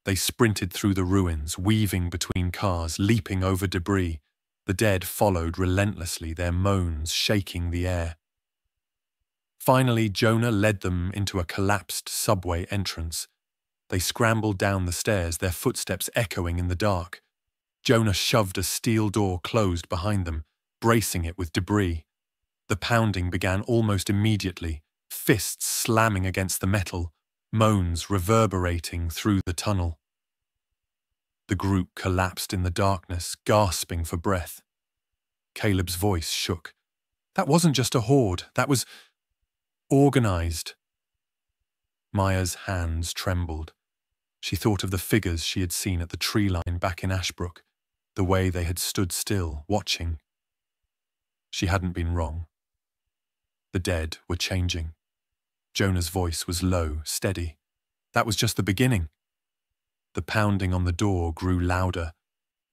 They sprinted through the ruins, weaving between cars, leaping over debris. The dead followed relentlessly, their moans shaking the air. Finally, Jonah led them into a collapsed subway entrance. They scrambled down the stairs, their footsteps echoing in the dark. Jonah shoved a steel door closed behind them, bracing it with debris. The pounding began almost immediately, fists slamming against the metal, moans reverberating through the tunnel. The group collapsed in the darkness, gasping for breath. Caleb's voice shook. That wasn't just a horde, that was organized. Maya's hands trembled. She thought of the figures she had seen at the tree line back in Ashbrook, the way they had stood still, watching. She hadn't been wrong. The dead were changing. Jonah's voice was low, steady. That was just the beginning. The pounding on the door grew louder.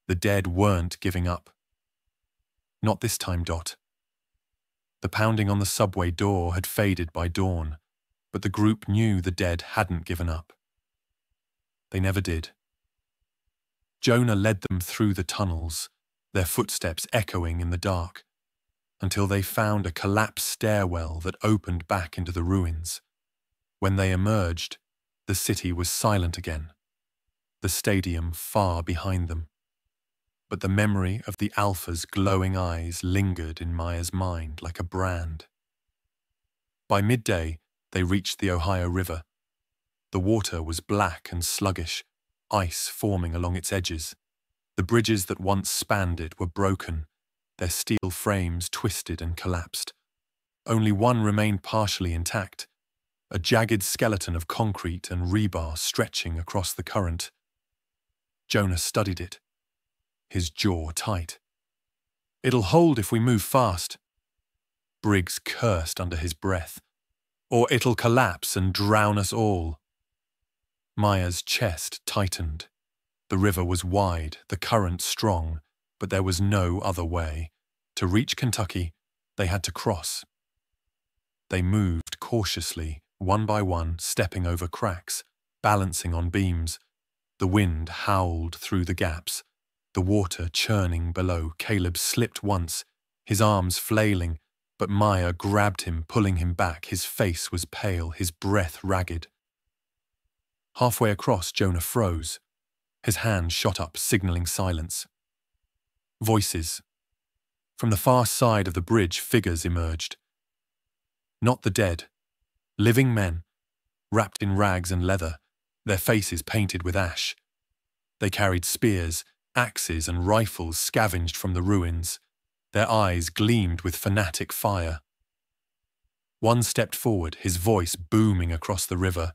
The dead weren't giving up. Not this time, Dot. The pounding on the subway door had faded by dawn, but the group knew the dead hadn't given up. They never did. Jonah led them through the tunnels, their footsteps echoing in the dark, until they found a collapsed stairwell that opened back into the ruins. When they emerged, the city was silent again, the stadium far behind them. But the memory of the Alpha's glowing eyes lingered in Maya's mind like a brand. By midday, they reached the Ohio River. The water was black and sluggish, ice forming along its edges. The bridges that once spanned it were broken, their steel frames twisted and collapsed. Only one remained partially intact, a jagged skeleton of concrete and rebar stretching across the current. Jonah studied it, his jaw tight. "It'll hold if we move fast." Briggs cursed under his breath. "Or it'll collapse and drown us all." Maya's chest tightened. The river was wide, the current strong, but there was no other way. To reach Kentucky, they had to cross. They moved cautiously, one by one, stepping over cracks, balancing on beams. The wind howled through the gaps, the water churning below. Caleb slipped once, his arms flailing, but Maya grabbed him, pulling him back. His face was pale, his breath ragged. Halfway across, Jonah froze. His hand shot up, signaling silence. Voices. From the far side of the bridge, figures emerged. Not the dead. Living men, wrapped in rags and leather, their faces painted with ash. They carried spears, axes and rifles scavenged from the ruins. Their eyes gleamed with fanatic fire. One stepped forward, his voice booming across the river.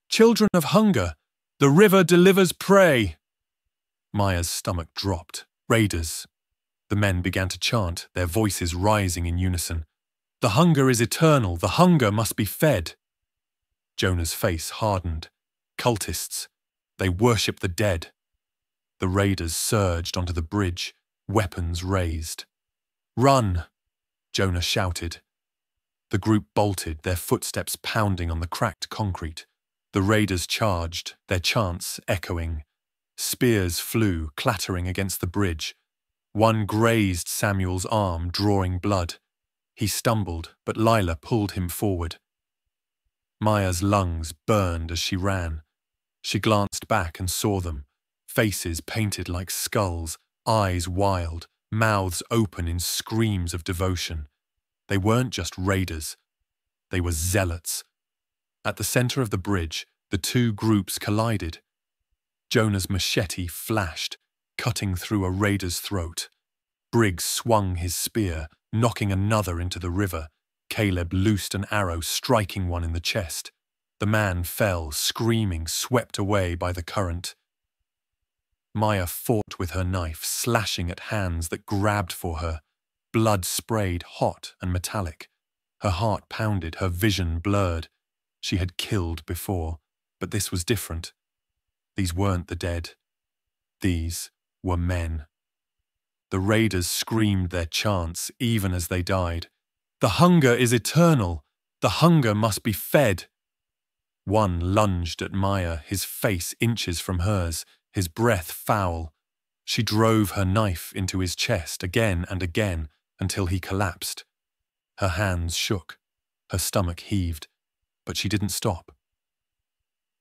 "Children of hunger, the river delivers prey." Maya's stomach dropped. Raiders. The men began to chant, their voices rising in unison. "The hunger is eternal, the hunger must be fed." Jonah's face hardened. Cultists. They worship the dead. The raiders surged onto the bridge, weapons raised. "Run!" Jonah shouted. The group bolted, their footsteps pounding on the cracked concrete. The raiders charged, their chants echoing. Spears flew, clattering against the bridge. One grazed Samuel's arm, drawing blood. He stumbled, but Lila pulled him forward. Maya's lungs burned as she ran. She glanced back and saw them, faces painted like skulls, eyes wild, mouths open in screams of devotion. They weren't just raiders. They were zealots. At the center of the bridge, the two groups collided. Jonah's machete flashed, cutting through a raider's throat. Briggs swung his spear, knocking another into the river. Caleb loosed an arrow, striking one in the chest. The man fell, screaming, swept away by the current. Maya fought with her knife, slashing at hands that grabbed for her. Blood sprayed, hot and metallic. Her heart pounded, her vision blurred. She had killed before, but this was different. These weren't the dead. These were men. The raiders screamed their chants even as they died. "The hunger is eternal. The hunger must be fed." One lunged at Maya, his face inches from hers, his breath foul. She drove her knife into his chest again and again until he collapsed. Her hands shook, her stomach heaved, but she didn't stop.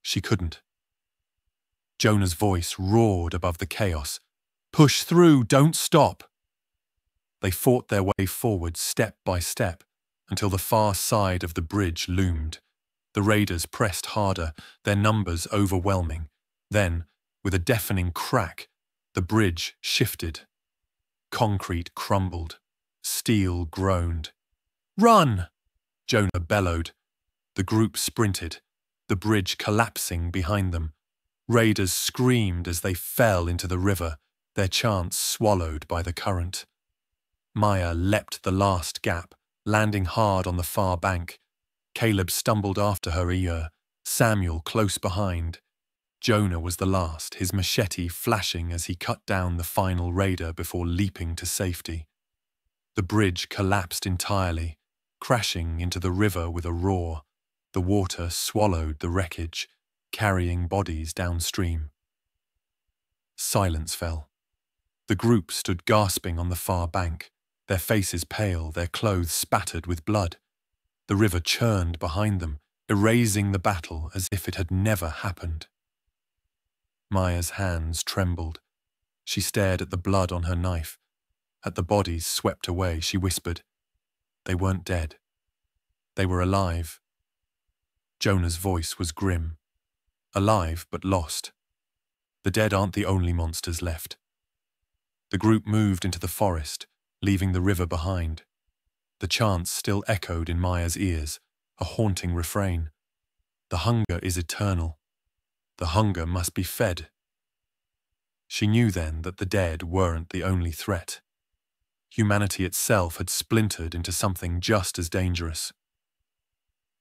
She couldn't. Jonah's voice roared above the chaos. "Push through, don't stop." They fought their way forward step by step until the far side of the bridge loomed. The raiders pressed harder, their numbers overwhelming. Then, with a deafening crack, the bridge shifted. Concrete crumbled. Steel groaned. Run! Jonah bellowed. The group sprinted, the bridge collapsing behind them. Raiders screamed as they fell into the river, their chants swallowed by the current. Maya leapt the last gap, landing hard on the far bank. Caleb stumbled after her ear, Samuel close behind. Jonah was the last, his machete flashing as he cut down the final raider before leaping to safety. The bridge collapsed entirely, crashing into the river with a roar. The water swallowed the wreckage, carrying bodies downstream. Silence fell. The group stood gasping on the far bank, their faces pale, their clothes spattered with blood. The river churned behind them, erasing the battle as if it had never happened. Maya's hands trembled. She stared at the blood on her knife. At the bodies swept away, she whispered, "They weren't dead. They were alive." Jonah's voice was grim. Alive but lost. The dead aren't the only monsters left. The group moved into the forest, leaving the river behind. The chants still echoed in Maya's ears, a haunting refrain. The hunger is eternal. The hunger must be fed. She knew then that the dead weren't the only threat. Humanity itself had splintered into something just as dangerous.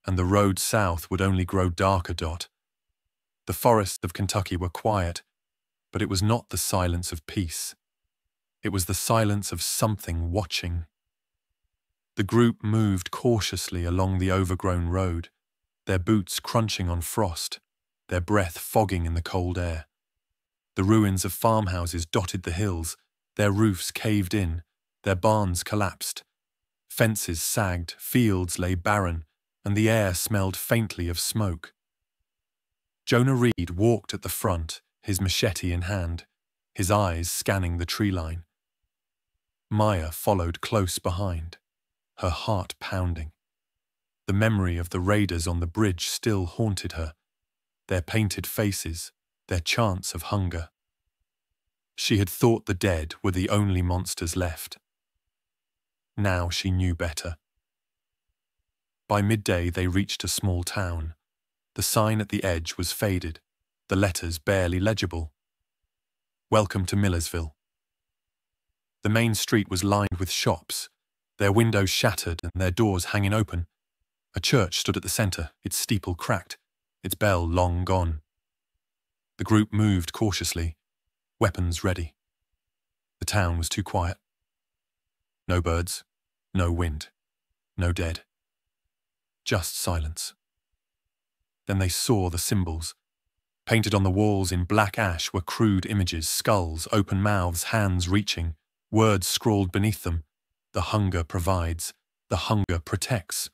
And the road south would only grow darker. The forests of Kentucky were quiet, but it was not the silence of peace. It was the silence of something watching. The group moved cautiously along the overgrown road, their boots crunching on frost, their breath fogging in the cold air. The ruins of farmhouses dotted the hills, their roofs caved in, their barns collapsed. Fences sagged, fields lay barren, and the air smelled faintly of smoke. Jonah Reed walked at the front, his machete in hand, his eyes scanning the tree line. Maya followed close behind, her heart pounding. The memory of the raiders on the bridge still haunted her, their painted faces, their chants of hunger. She had thought the dead were the only monsters left. Now she knew better. By midday they reached a small town. The sign at the edge was faded, the letters barely legible. "Welcome to Millersville." The main street was lined with shops, their windows shattered and their doors hanging open. A church stood at the center, its steeple cracked, its bell long gone. The group moved cautiously, weapons ready. The town was too quiet. No birds, no wind, no dead. Just silence. Then they saw the symbols. Painted on the walls in black ash were crude images, skulls, open mouths, hands reaching, words scrawled beneath them. The hunger provides, the hunger protects.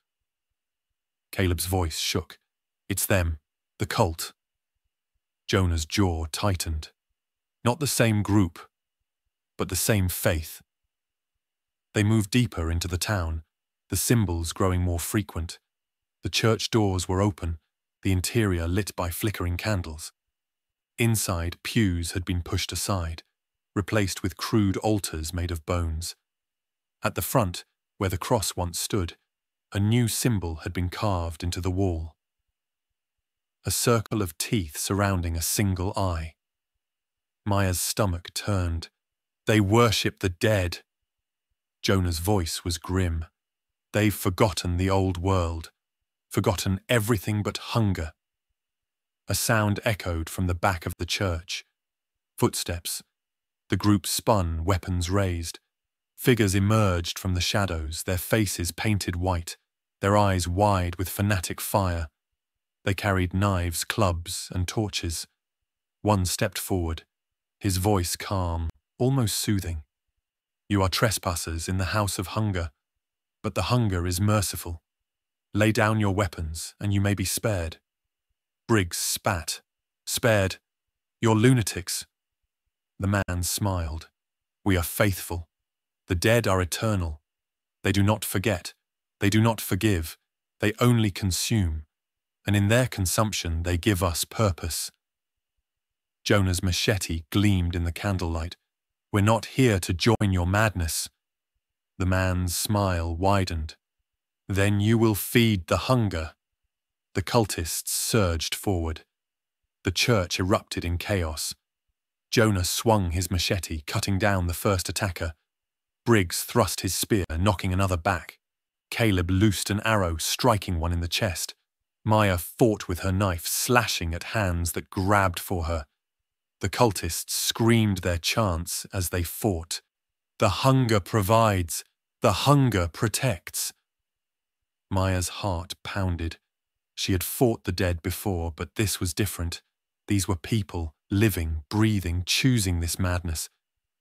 Caleb's voice shook. It's them, the cult. Jonah's jaw tightened. Not the same group, but the same faith. They moved deeper into the town, the symbols growing more frequent. The church doors were open, the interior lit by flickering candles. Inside, pews had been pushed aside, replaced with crude altars made of bones. At the front, where the cross once stood, a new symbol had been carved into the wall. A circle of teeth surrounding a single eye. Maya's stomach turned. They worship the dead. Jonah's voice was grim. They've forgotten the old world, forgotten everything but hunger. A sound echoed from the back of the church. Footsteps. The group spun, weapons raised. Figures emerged from the shadows, their faces painted white, their eyes wide with fanatic fire. They carried knives, clubs, and torches. One stepped forward, his voice calm, almost soothing. "You are trespassers in the house of hunger, but the hunger is merciful. Lay down your weapons, and you may be spared." Briggs spat. "Spared? You're lunatics." The man smiled. "We are faithful. The dead are eternal. They do not forget. They do not forgive. They only consume. And in their consumption they give us purpose." Jonah's machete gleamed in the candlelight. "We're not here to join your madness." The man's smile widened. Then you will feed the hunger. The cultists surged forward. The church erupted in chaos. Jonah swung his machete, cutting down the first attacker. Briggs thrust his spear, knocking another back. Caleb loosed an arrow, striking one in the chest. Maya fought with her knife, slashing at hands that grabbed for her. The cultists screamed their chants as they fought. The hunger provides. The hunger protects. Maya's heart pounded. She had fought the dead before, but this was different. These were people, living, breathing, choosing this madness.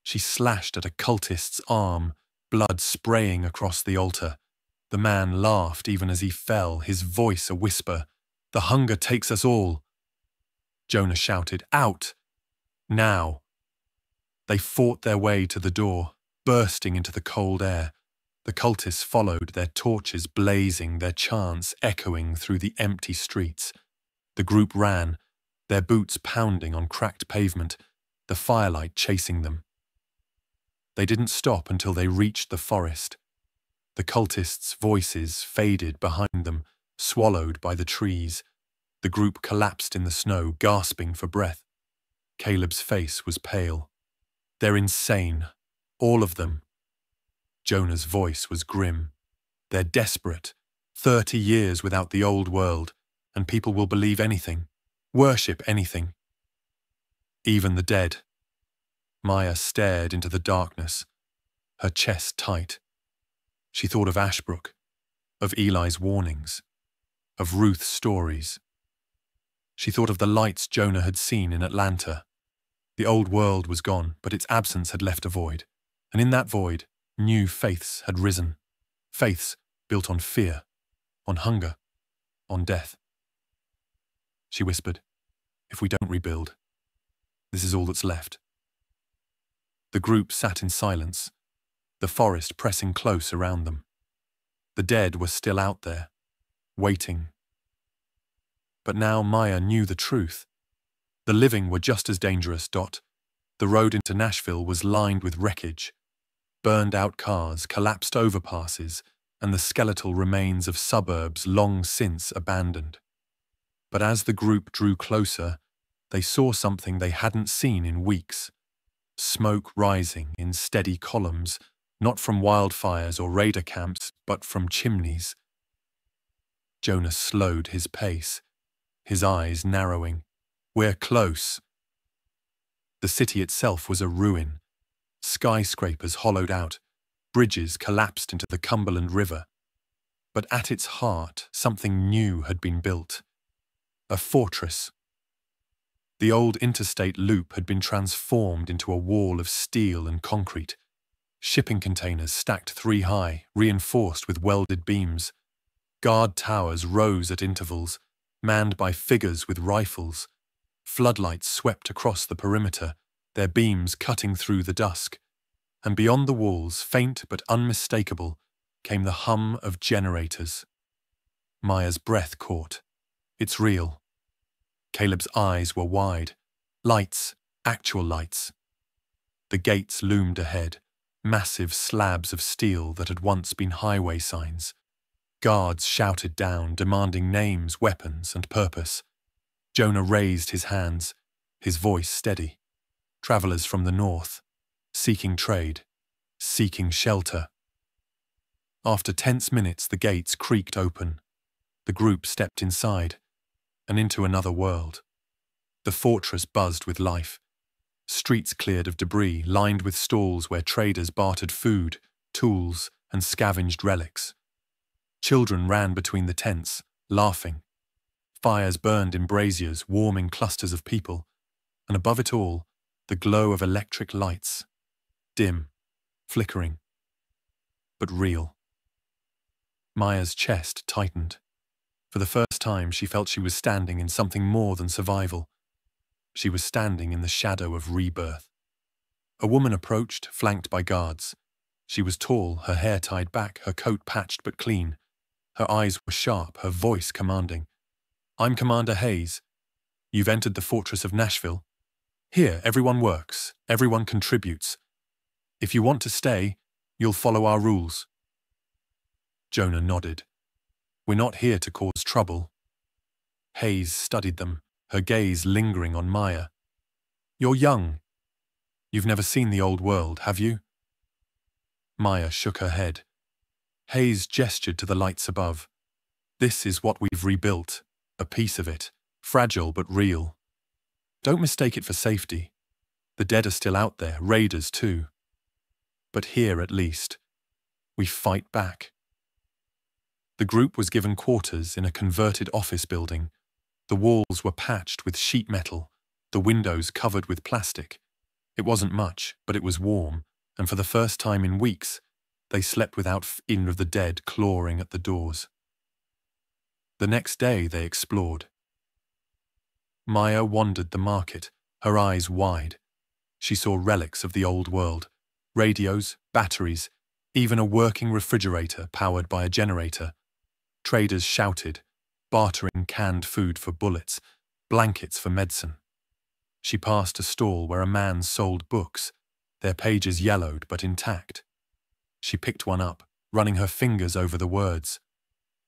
She slashed at a cultist's arm, blood spraying across the altar. The man laughed even as he fell, his voice a whisper. The hunger takes us all. Jonah shouted, "Out! Now!" They fought their way to the door, bursting into the cold air. The cultists followed, their torches blazing, their chants echoing through the empty streets. The group ran, their boots pounding on cracked pavement, the firelight chasing them. They didn't stop until they reached the forest. The cultists' voices faded behind them, swallowed by the trees. The group collapsed in the snow, gasping for breath. Caleb's face was pale. "They're insane. All of them." Jonah's voice was grim. "They're desperate. 30 years without the old world, and people will believe anything, worship anything. Even the dead." Maya stared into the darkness, her chest tight. She thought of Ashbrook, of Eli's warnings, of Ruth's stories. She thought of the lights Jonah had seen in Atlanta. The old world was gone, but its absence had left a void, and in that void, new faiths had risen. Faiths built on fear, on hunger, on death. She whispered, "If we don't rebuild, this is all that's left." The group sat in silence, the forest pressing close around them. The dead were still out there, waiting. But now Maya knew the truth. The living were just as dangerous. The road into Nashville was lined with wreckage, burned-out cars, collapsed overpasses, and the skeletal remains of suburbs long since abandoned. But as the group drew closer, they saw something they hadn't seen in weeks. Smoke rising in steady columns, not from wildfires or raider camps, but from chimneys. Jonah slowed his pace, his eyes narrowing. "We're close." The city itself was a ruin. Skyscrapers hollowed out, bridges collapsed into the Cumberland River. But at its heart, something new had been built. A fortress. The old interstate loop had been transformed into a wall of steel and concrete. Shipping containers stacked 3 high, reinforced with welded beams. Guard towers rose at intervals, manned by figures with rifles. Floodlights swept across the perimeter, their beams cutting through the dusk. And beyond the walls, faint but unmistakable, came the hum of generators. Maya's breath caught. It's real. Caleb's eyes were wide. Lights, actual lights. The gates loomed ahead, massive slabs of steel that had once been highway signs. Guards shouted down, demanding names, weapons, and purpose. Jonah raised his hands, his voice steady. Travelers from the north, seeking trade, seeking shelter. After tense minutes, the gates creaked open. The group stepped inside, and into another world. The fortress buzzed with life. Streets cleared of debris, lined with stalls where traders bartered food, tools, and scavenged relics. Children ran between the tents, laughing. Fires burned in braziers, warming clusters of people, and above it all, the glow of electric lights. Dim, flickering, but real. Maya's chest tightened. For the first time, she felt she was standing in something more than survival. She was standing in the shadow of rebirth. A woman approached, flanked by guards. She was tall, her hair tied back, her coat patched but clean. Her eyes were sharp, her voice commanding. "I'm Commander Hayes. You've entered the fortress of Nashville. Here, everyone works, everyone contributes. If you want to stay, you'll follow our rules." Jonah nodded, We're not here to cause trouble. Hayes studied them, her gaze lingering on Maya. You're young. You've never seen the old world, have you? Maya shook her head. Hayes gestured to the lights above. This is what we've rebuilt, a piece of it, fragile but real. Don't mistake it for safety. The dead are still out there, raiders too. But here, at least, we fight back. The group was given quarters in a converted office building. The walls were patched with sheet metal, the windows covered with plastic. It wasn't much, but it was warm, and for the first time in weeks, they slept without fear of the dead clawing at the doors. The next day they explored. Maya wandered the market, her eyes wide. She saw relics of the old world, radios, batteries, even a working refrigerator powered by a generator. Traders shouted, bartering canned food for bullets, blankets for medicine. She passed a stall where a man sold books, their pages yellowed but intact. She picked one up, running her fingers over the words.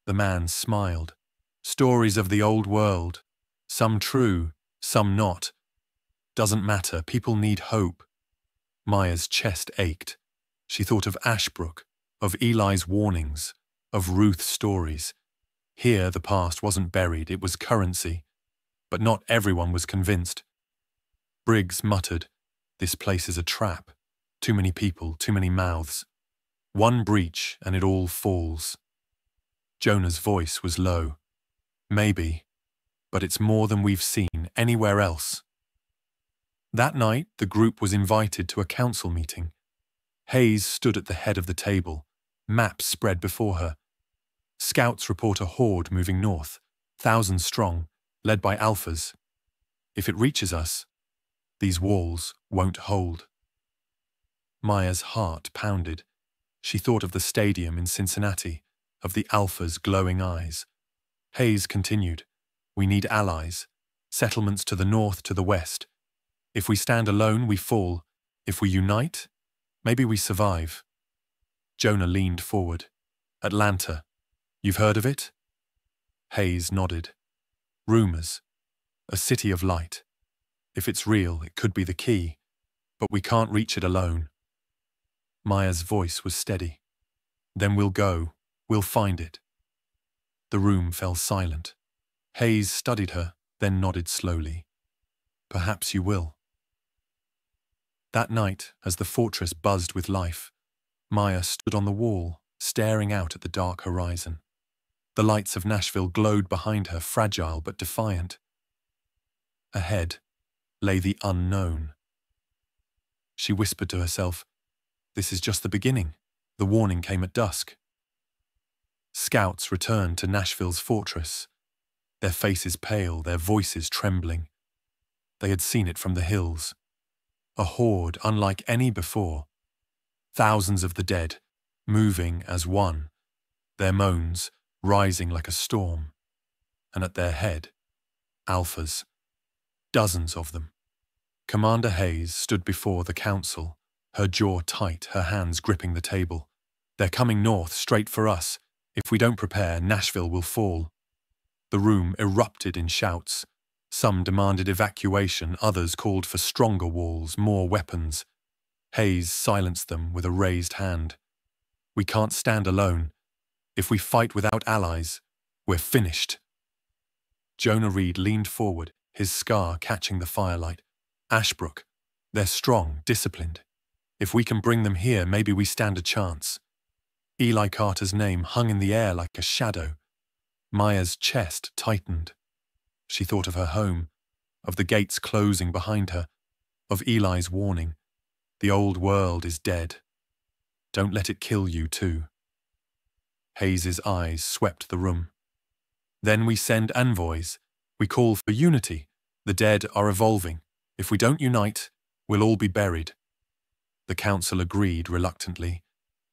The man smiled. Stories of the old world. Some true, some not. Doesn't matter, people need hope. Maya's chest ached. She thought of Ashbrook, of Eli's warnings, of Ruth's stories. Here the past wasn't buried, it was currency. But not everyone was convinced. Briggs muttered, "This place is a trap. Too many people, too many mouths. One breach and it all falls." Jonah's voice was low. "Maybe, but it's more than we've seen anywhere else." That night, the group was invited to a council meeting. Hayes stood at the head of the table, maps spread before her. Scouts report a horde moving north, thousands strong, led by alphas. If it reaches us, these walls won't hold. Maya's heart pounded. She thought of the stadium in Cincinnati, of the alphas' glowing eyes. Hayes continued, "We need allies, settlements to the north, to the west. If we stand alone, we fall. If we unite, maybe we survive." Jonah leaned forward. "Atlanta. You've heard of it?" Hayes nodded. "Rumors. A city of light. If it's real, it could be the key, but we can't reach it alone." Maya's voice was steady. "Then we'll go. We'll find it." The room fell silent. Hayes studied her, then nodded slowly. "Perhaps you will." That night, as the fortress buzzed with life, Maya stood on the wall, staring out at the dark horizon. The lights of Nashville glowed behind her, fragile but defiant. Ahead lay the unknown. She whispered to herself, "This is just the beginning." The warning came at dusk. Scouts returned to Nashville's fortress, their faces pale, their voices trembling. They had seen it from the hills. A horde unlike any before. Thousands of the dead, moving as one, their moans rising like a storm. And at their head, alphas, dozens of them. Commander Hayes stood before the council, her jaw tight, her hands gripping the table. "They're coming north, straight for us. If we don't prepare, Nashville will fall." The room erupted in shouts. Some demanded evacuation, others called for stronger walls, more weapons. Hayes silenced them with a raised hand. "We can't stand alone. If we fight without allies, we're finished." Jonah Reed leaned forward, his scar catching the firelight. "Ashbrook, they're strong, disciplined. If we can bring them here, maybe we stand a chance." Eli Carter's name hung in the air like a shadow. Maya's chest tightened. She thought of her home, of the gates closing behind her, of Eli's warning. "The old world is dead. Don't let it kill you too." Hayes's eyes swept the room. "Then we send envoys. We call for unity. The dead are evolving. If we don't unite, we'll all be buried." The council agreed reluctantly.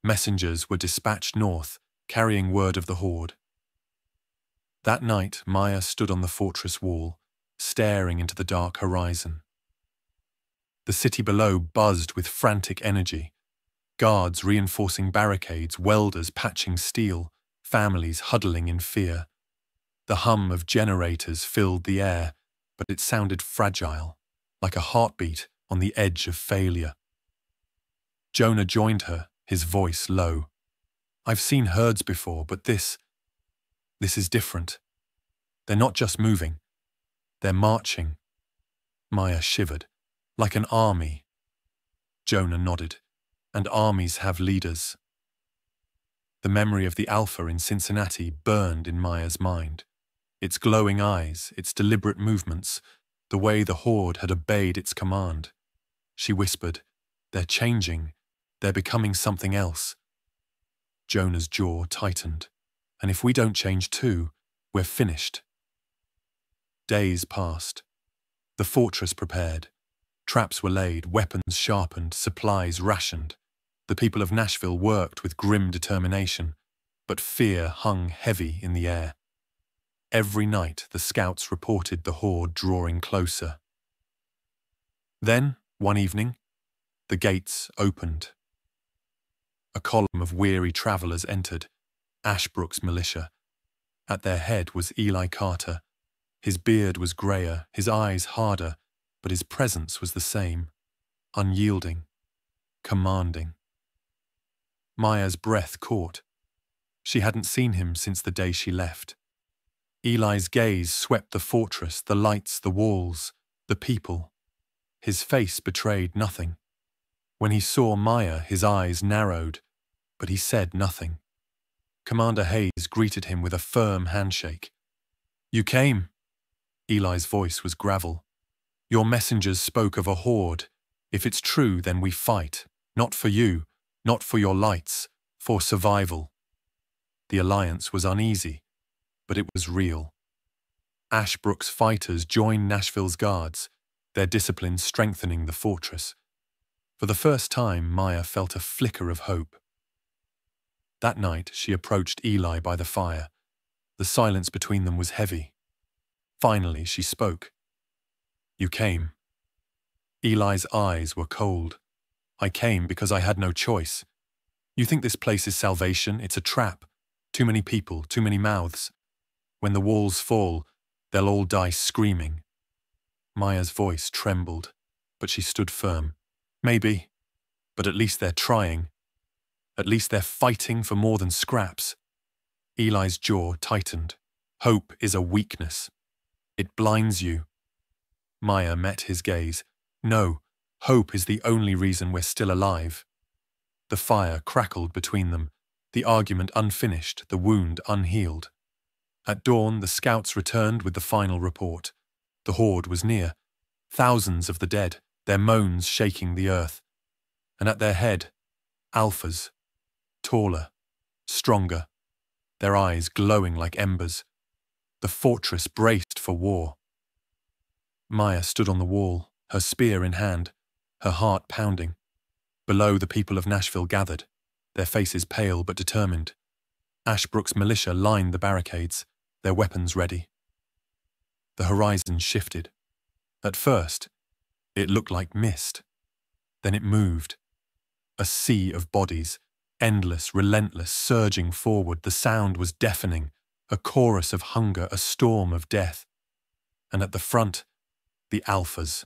Messengers were dispatched north, carrying word of the horde. That night, Maya stood on the fortress wall, staring into the dark horizon. The city below buzzed with frantic energy. Guards reinforcing barricades, welders patching steel, families huddling in fear. The hum of generators filled the air, but it sounded fragile, like a heartbeat on the edge of failure. Jonah joined her, his voice low. I've seen herds before, but this is different. They're not just moving. They're marching. Maya shivered. Like an army. Jonah nodded. And armies have leaders. The memory of the Alpha in Cincinnati burned in Maya's mind. Its glowing eyes, its deliberate movements, the way the horde had obeyed its command. She whispered, they're changing. They're becoming something else. Jonah's jaw tightened. And if we don't change too, we're finished. Days passed. The fortress prepared. Traps were laid, weapons sharpened, supplies rationed. The people of Nashville worked with grim determination, but fear hung heavy in the air. Every night the scouts reported the horde drawing closer. Then, one evening, the gates opened. A column of weary travelers entered, Ashbrook's militia. At their head was Eli Carter. His beard was grayer, his eyes harder, but his presence was the same, unyielding, commanding. Maya's breath caught. She hadn't seen him since the day she left. Eli's gaze swept the fortress, the lights, the walls, the people. His face betrayed nothing. When he saw Maya, his eyes narrowed, but he said nothing. Commander Hayes greeted him with a firm handshake. You came. Eli's voice was gravel. Your messengers spoke of a horde. If it's true, then we fight. Not for you, not for your lights, for survival. The alliance was uneasy, but it was real. Ashbrook's fighters joined Nashville's guards, their discipline strengthening the fortress. For the first time, Maya felt a flicker of hope. That night, she approached Eli by the fire. The silence between them was heavy. Finally, she spoke. You came. Eli's eyes were cold. I came because I had no choice. You think this place is salvation? It's a trap. Too many people, too many mouths. When the walls fall, they'll all die screaming. Maya's voice trembled, but she stood firm. Maybe, but at least they're trying. At least they're fighting for more than scraps. Eli's jaw tightened. Hope is a weakness. It blinds you. Maya met his gaze. No, hope is the only reason we're still alive. The fire crackled between them, the argument unfinished, the wound unhealed. At dawn, the scouts returned with the final report. The horde was near. Thousands of the dead, their moans shaking the earth. And at their head, alphas, taller, stronger, their eyes glowing like embers. The fortress braced for war. Maya stood on the wall, her spear in hand, her heart pounding. Below, the people of Nashville gathered, their faces pale but determined. Ashbrook's militia lined the barricades, their weapons ready. The horizon shifted. At first, it looked like mist. Then it moved. A sea of bodies, endless, relentless, surging forward. The sound was deafening, a chorus of hunger, a storm of death. And at the front, the alphas.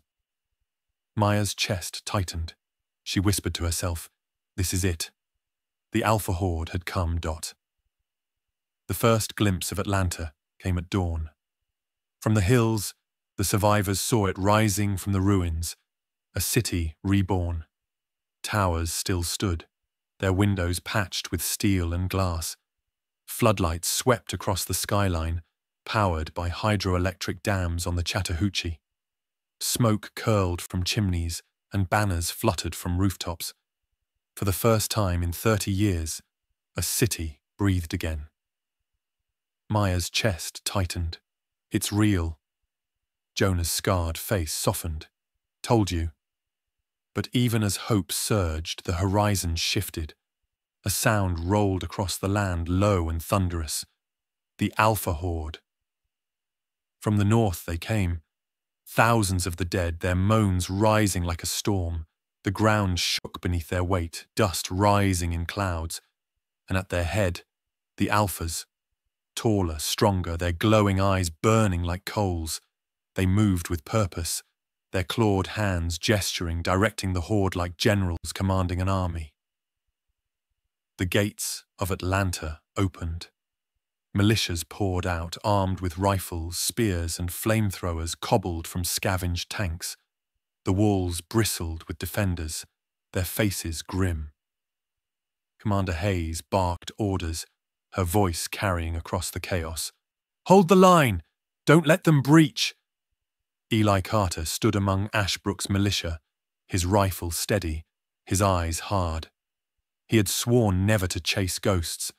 Maya's chest tightened. She whispered to herself, this is it. The alpha horde had come. The first glimpse of Atlanta came at dawn. From the hills, the survivors saw it rising from the ruins, a city reborn. Towers still stood, their windows patched with steel and glass. Floodlights swept across the skyline, powered by hydroelectric dams on the Chattahoochee. Smoke curled from chimneys and banners fluttered from rooftops. For the first time in 30 years, a city breathed again. Maya's chest tightened. It's real. Jonah's scarred face softened. Told you. But even as hope surged, the horizon shifted. A sound rolled across the land, low and thunderous. The Alpha Horde. From the north they came. Thousands of the dead, their moans rising like a storm. The ground shook beneath their weight, dust rising in clouds. And at their head, The alphas, taller, stronger, their glowing eyes burning like coals. They moved with purpose, their clawed hands gesturing, directing the horde like generals commanding an army. The gates of Atlanta opened. Militias poured out, armed with rifles, spears, and flamethrowers cobbled from scavenged tanks. The walls bristled with defenders, their faces grim. Commander Hayes barked orders, her voice carrying across the chaos. "Hold the line! Don't let them breach!" Eli Carter stood among Ashbrook's militia, his rifle steady, his eyes hard. He had sworn never to chase ghosts,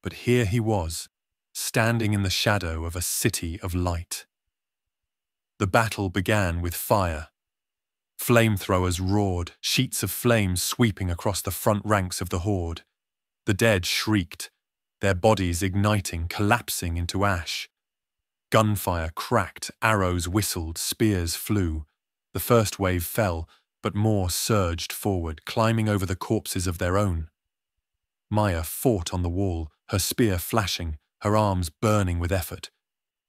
but here he was, standing in the shadow of a city of light. The battle began with fire. Flamethrowers roared, sheets of flame sweeping across the front ranks of the horde. The dead shrieked, their bodies igniting, collapsing into ash. Gunfire cracked, arrows whistled, spears flew. The first wave fell, but more surged forward, climbing over the corpses of their own. Maya fought on the wall, her spear flashing, her arms burning with effort.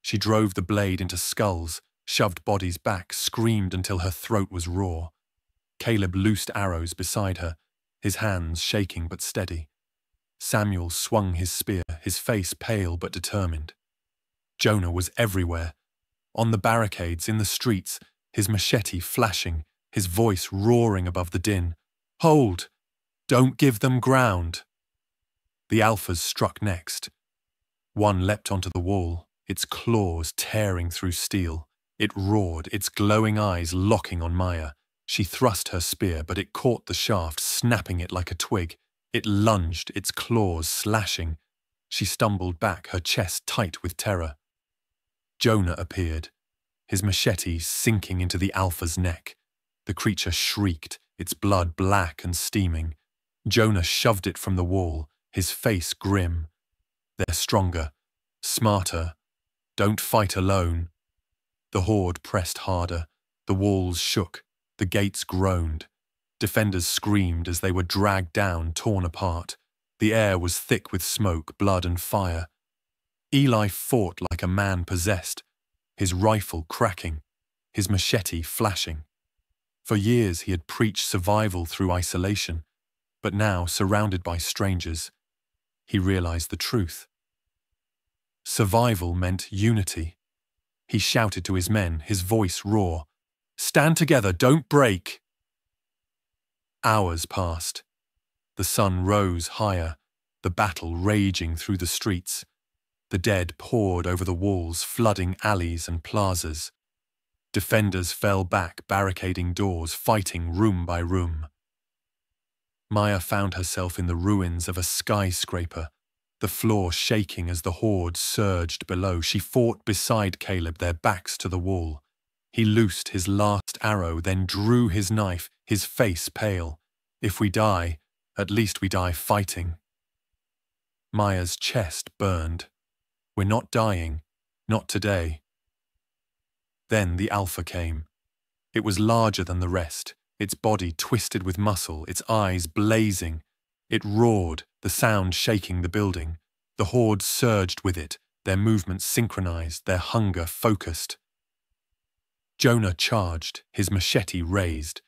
She drove the blade into skulls, shoved bodies back, screamed until her throat was raw. Caleb loosed arrows beside her, his hands shaking but steady. Samuel swung his spear, his face pale but determined. Jonah was everywhere, on the barricades, in the streets, his machete flashing, his voice roaring above the din. "Hold! Don't give them ground!" The alphas struck next. One leapt onto the wall, its claws tearing through steel. It roared, its glowing eyes locking on Maya. She thrust her spear, but it caught the shaft, snapping it like a twig. It lunged, its claws slashing. She stumbled back, her chest tight with terror. Jonah appeared, his machete sinking into the alpha's neck. The creature shrieked, its blood black and steaming. Jonah shoved it from the wall, his face grim. "They're stronger, smarter. Don't fight alone." The horde pressed harder. The walls shook. The gates groaned. Defenders screamed as they were dragged down, torn apart. The air was thick with smoke, blood and fire. Eli fought like a man possessed, his rifle cracking, his machete flashing. For years he had preached survival through isolation, but now, surrounded by strangers, he realized the truth. Survival meant unity. He shouted to his men, his voice raw. "Stand together, don't break!" Hours passed. The sun rose higher, the battle raging through the streets. The dead poured over the walls, flooding alleys and plazas. Defenders fell back, barricading doors, fighting room by room. Maya found herself in the ruins of a skyscraper, the floor shaking as the horde surged below. She fought beside Caleb, their backs to the wall. He loosed his last arrow, then drew his knife, his face pale. "If we die, at least we die fighting." Maya's chest burned. "We're not dying, not today." Then the Alpha came. It was larger than the rest, its body twisted with muscle, its eyes blazing. It roared, the sound shaking the building. The horde surged with it, their movements synchronized, their hunger focused. Jonah charged, his machete raised.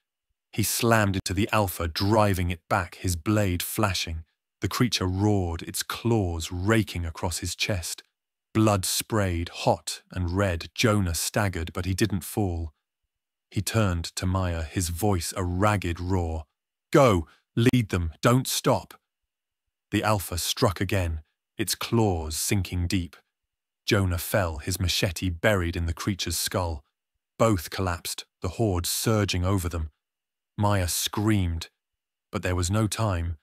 He slammed into the Alpha, driving it back, his blade flashing. The creature roared, its claws raking across his chest. Blood sprayed, hot and red. Jonah staggered, but he didn't fall. He turned to Maya, his voice a ragged roar. "Go! Lead them! Don't stop!" The Alpha struck again, its claws sinking deep. Jonah fell, his machete buried in the creature's skull. Both collapsed, the horde surging over them. Maya screamed, but there was no time.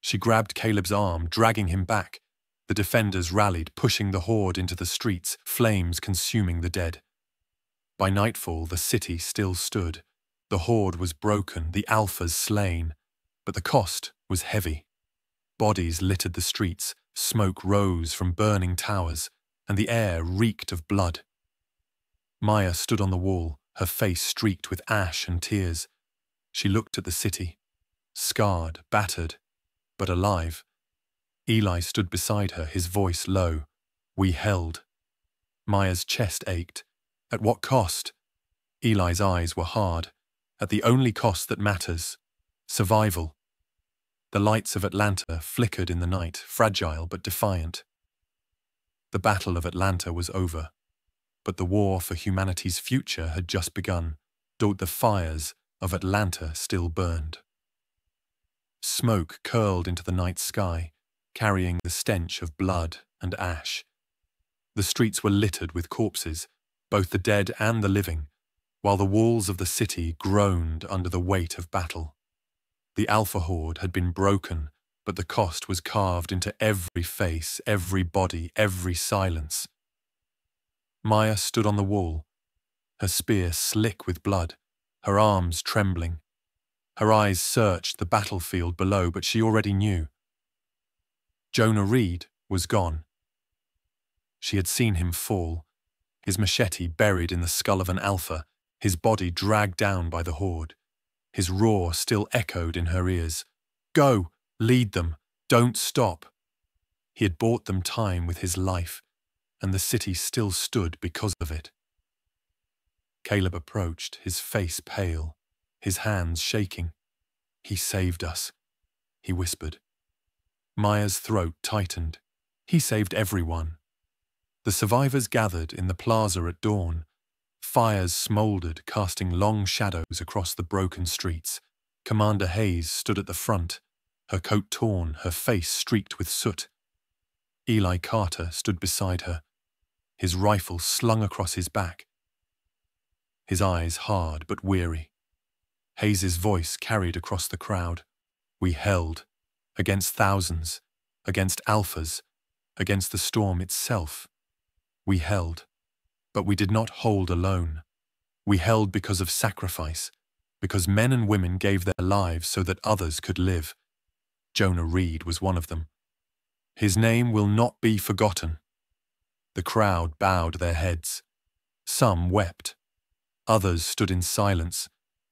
She grabbed Caleb's arm, dragging him back. The defenders rallied, pushing the horde into the streets, flames consuming the dead. By nightfall, the city still stood. The horde was broken, the Alphas slain, but the cost was heavy. Bodies littered the streets, smoke rose from burning towers, and the air reeked of blood. Maya stood on the wall, her face streaked with ash and tears. She looked at the city, scarred, battered, but alive. Eli stood beside her, his voice low. We held. Maya's chest ached. At what cost? Eli's eyes were hard. At the only cost that matters. Survival. The lights of Atlanta flickered in the night, fragile but defiant. The Battle of Atlanta was over, but the war for humanity's future had just begun. The fires of Atlanta still burned. Smoke curled into the night sky, carrying the stench of blood and ash. The streets were littered with corpses, both the dead and the living, while the walls of the city groaned under the weight of battle. The Alpha Horde had been broken, but the cost was carved into every face, every body, every silence. Maya stood on the wall, her spear slick with blood, her arms trembling. Her eyes searched the battlefield below, but she already knew. Jonah Reed was gone. She had seen him fall, his machete buried in the skull of an Alpha, his body dragged down by the Horde. His roar still echoed in her ears. Go, lead them, don't stop. He had bought them time with his life, and the city still stood because of it. Caleb approached, his face pale, his hands shaking. He saved us, he whispered. Maya's throat tightened. He saved everyone. The survivors gathered in the plaza at dawn. Fires smouldered, casting long shadows across the broken streets. Commander Hayes stood at the front, her coat torn, her face streaked with soot. Eli Carter stood beside her, his rifle slung across his back. His eyes hard but weary. Hayes's voice carried across the crowd. We held, against thousands, against Alphas, against the storm itself. We held, but we did not hold alone. We held because of sacrifice, because men and women gave their lives so that others could live. Jonah Reed was one of them. His name will not be forgotten. The crowd bowed their heads. Some wept. Others stood in silence,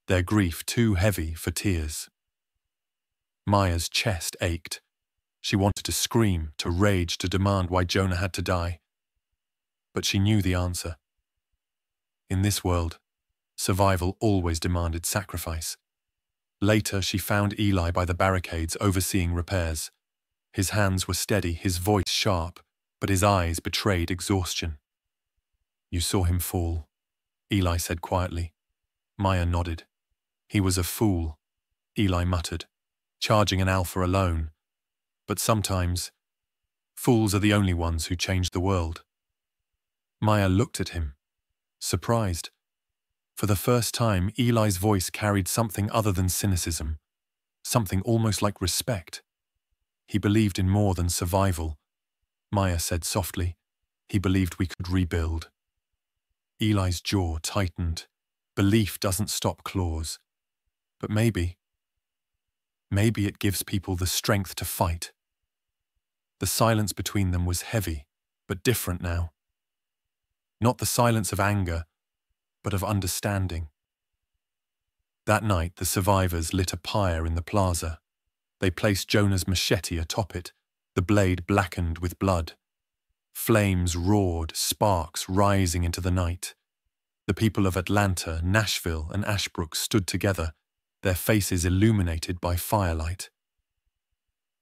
their grief too heavy for tears. Maya's chest ached. She wanted to scream, to rage, to demand why Jonah had to die. But she knew the answer. In this world, survival always demanded sacrifice. Later, she found Eli by the barricades overseeing repairs. His hands were steady, his voice sharp, but his eyes betrayed exhaustion. You saw him fall, Eli said quietly. Maya nodded. He was a fool, Eli muttered, charging an Alpha alone. But sometimes, fools are the only ones who change the world. Maya looked at him, surprised. For the first time, Eli's voice carried something other than cynicism, something almost like respect. He believed in more than survival. Maya said softly, he believed we could rebuild. Eli's jaw tightened. Belief doesn't stop claws. But maybe it gives people the strength to fight. The silence between them was heavy, but different now. Not the silence of anger, but of understanding. That night, the survivors lit a pyre in the plaza. They placed Jonah's machete atop it, the blade blackened with blood. Flames roared, sparks rising into the night. The people of Atlanta, Nashville, and Ashbrook stood together, their faces illuminated by firelight.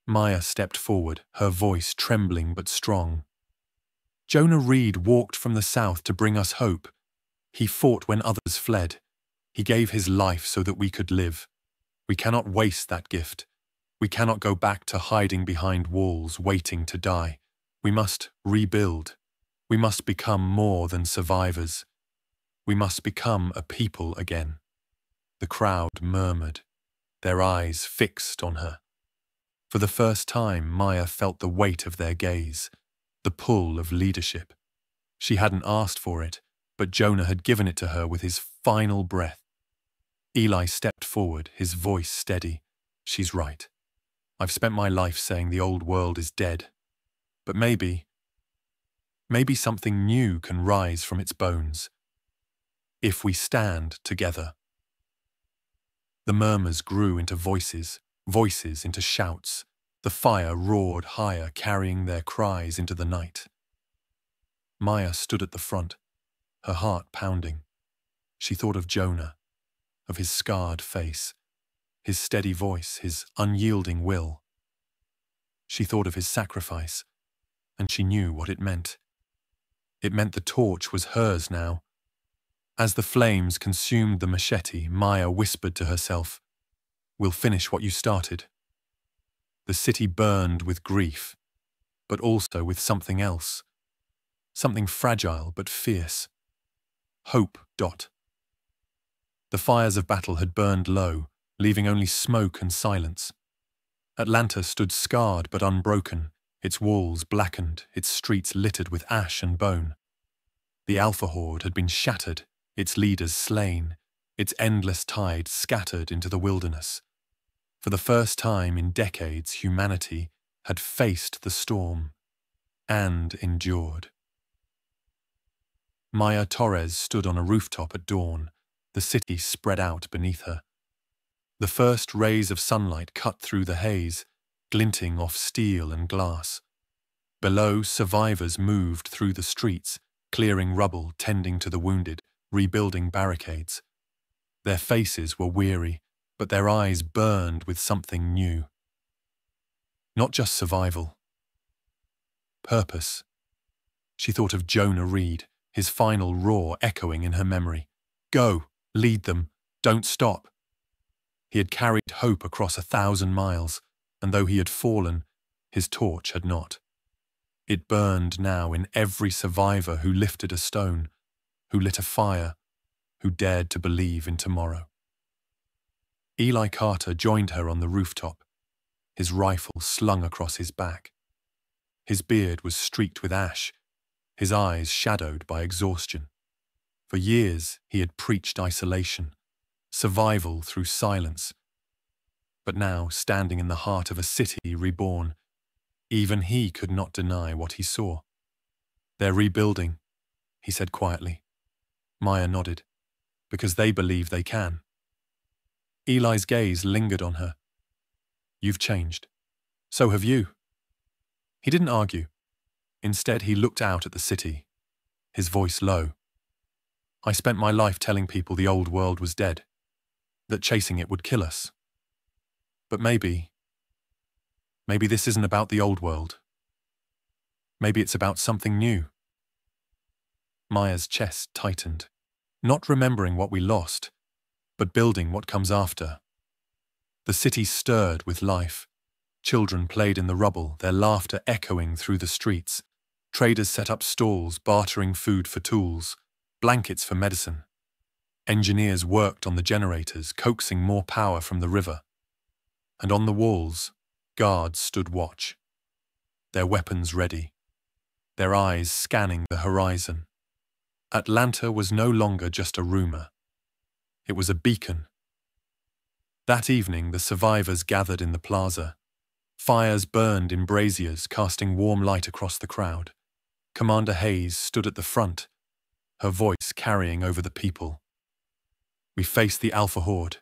Maya stepped forward, her voice trembling but strong. Jonah Reed walked from the south to bring us hope. He fought when others fled. He gave his life so that we could live. We cannot waste that gift. We cannot go back to hiding behind walls, waiting to die. We must rebuild. We must become more than survivors. We must become a people again. The crowd murmured, their eyes fixed on her. For the first time, Maya felt the weight of their gaze, the pull of leadership. She hadn't asked for it, but Jonah had given it to her with his final breath. Eli stepped forward, his voice steady. She's right. I've spent my life saying the old world is dead. But maybe something new can rise from its bones. If we stand together. The murmurs grew into voices, voices into shouts. The fire roared higher, carrying their cries into the night. Maya stood at the front, her heart pounding. She thought of Jonah, of his scarred face, his steady voice, his unyielding will. She thought of his sacrifice, and she knew what it meant. It meant the torch was hers now. As the flames consumed the machete, Maya whispered to herself, "We'll finish what you started." The city burned with grief, but also with something else. Something fragile but fierce. Hope. The fires of battle had burned low, leaving only smoke and silence. Atlanta stood scarred but unbroken, its walls blackened, its streets littered with ash and bone. The Alpha Horde had been shattered, its leaders slain, its endless tide scattered into the wilderness. For the first time in decades, humanity had faced the storm and endured. Maya Torres stood on a rooftop at dawn, the city spread out beneath her. The first rays of sunlight cut through the haze, glinting off steel and glass. Below, survivors moved through the streets, clearing rubble, tending to the wounded, rebuilding barricades. Their faces were weary, but their eyes burned with something new. Not just survival. Purpose. She thought of Jonah Reed, his final roar echoing in her memory. Go, lead them, don't stop. He had carried hope across 1,000 miles, and though he had fallen, his torch had not. It burned now in every survivor who lifted a stone, who lit a fire, who dared to believe in tomorrow. Eli Carter joined her on the rooftop, his rifle slung across his back. His beard was streaked with ash, his eyes shadowed by exhaustion. For years he had preached isolation, survival through silence. But now, standing in the heart of a city reborn, even he could not deny what he saw. "They're rebuilding," he said quietly. Maya nodded, "because they believe they can." Eli's gaze lingered on her. "You've changed. So have you." He didn't argue. Instead, he looked out at the city, his voice low. "I spent my life telling people the old world was dead, that chasing it would kill us. But maybe this isn't about the old world. Maybe it's about something new." Maya's chest tightened, not remembering what we lost, but building what comes after. The city stirred with life. Children played in the rubble, their laughter echoing through the streets. Traders set up stalls, bartering food for tools, blankets for medicine. Engineers worked on the generators, coaxing more power from the river. And on the walls, guards stood watch, their weapons ready, their eyes scanning the horizon. Atlanta was no longer just a rumor. It was a beacon. That evening, the survivors gathered in the plaza. Fires burned in braziers, casting warm light across the crowd. Commander Hayes stood at the front, her voice carrying over the people. "We faced the Alpha Horde.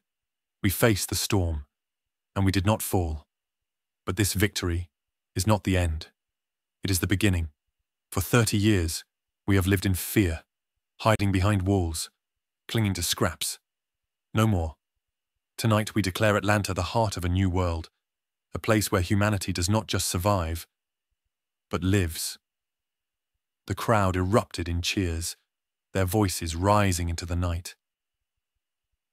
We faced the storm, and we did not fall. But this victory is not the end. It is the beginning. For 30 years, we have lived in fear, hiding behind walls, clinging to scraps. No more. Tonight we declare Atlanta the heart of a new world, a place where humanity does not just survive, but lives." The crowd erupted in cheers, their voices rising into the night.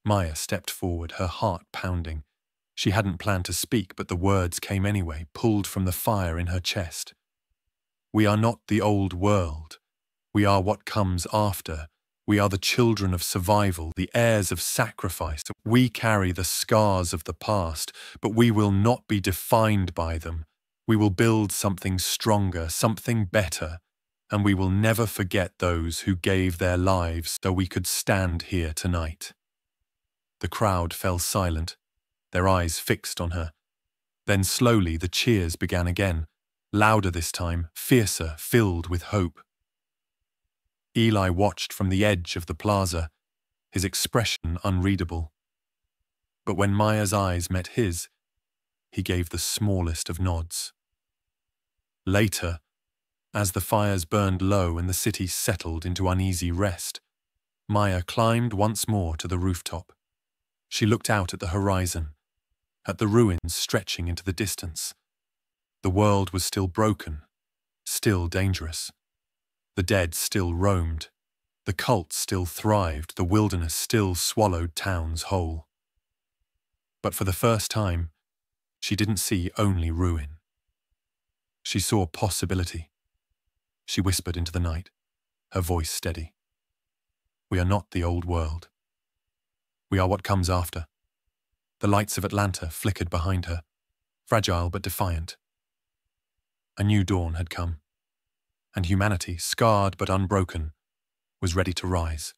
Maya stepped forward, her heart pounding. She hadn't planned to speak, but the words came anyway, pulled from the fire in her chest. "We are not the old world. We are what comes after. We are the children of survival, the heirs of sacrifice. We carry the scars of the past, but we will not be defined by them. We will build something stronger, something better, and we will never forget those who gave their lives so we could stand here tonight." The crowd fell silent, their eyes fixed on her. Then slowly the cheers began again, louder this time, fiercer, filled with hope. Eli watched from the edge of the plaza, his expression unreadable. But when Maya's eyes met his, he gave the smallest of nods. Later, as the fires burned low and the city settled into uneasy rest, Maya climbed once more to the rooftop. She looked out at the horizon, at the ruins stretching into the distance. The world was still broken, still dangerous. The dead still roamed. The cult still thrived. The wilderness still swallowed towns whole. But for the first time, she didn't see only ruin. She saw possibility. She whispered into the night, her voice steady. We are not the old world. We are what comes after. The lights of Atlanta flickered behind her, fragile but defiant. A new dawn had come, and humanity, scarred but unbroken, was ready to rise.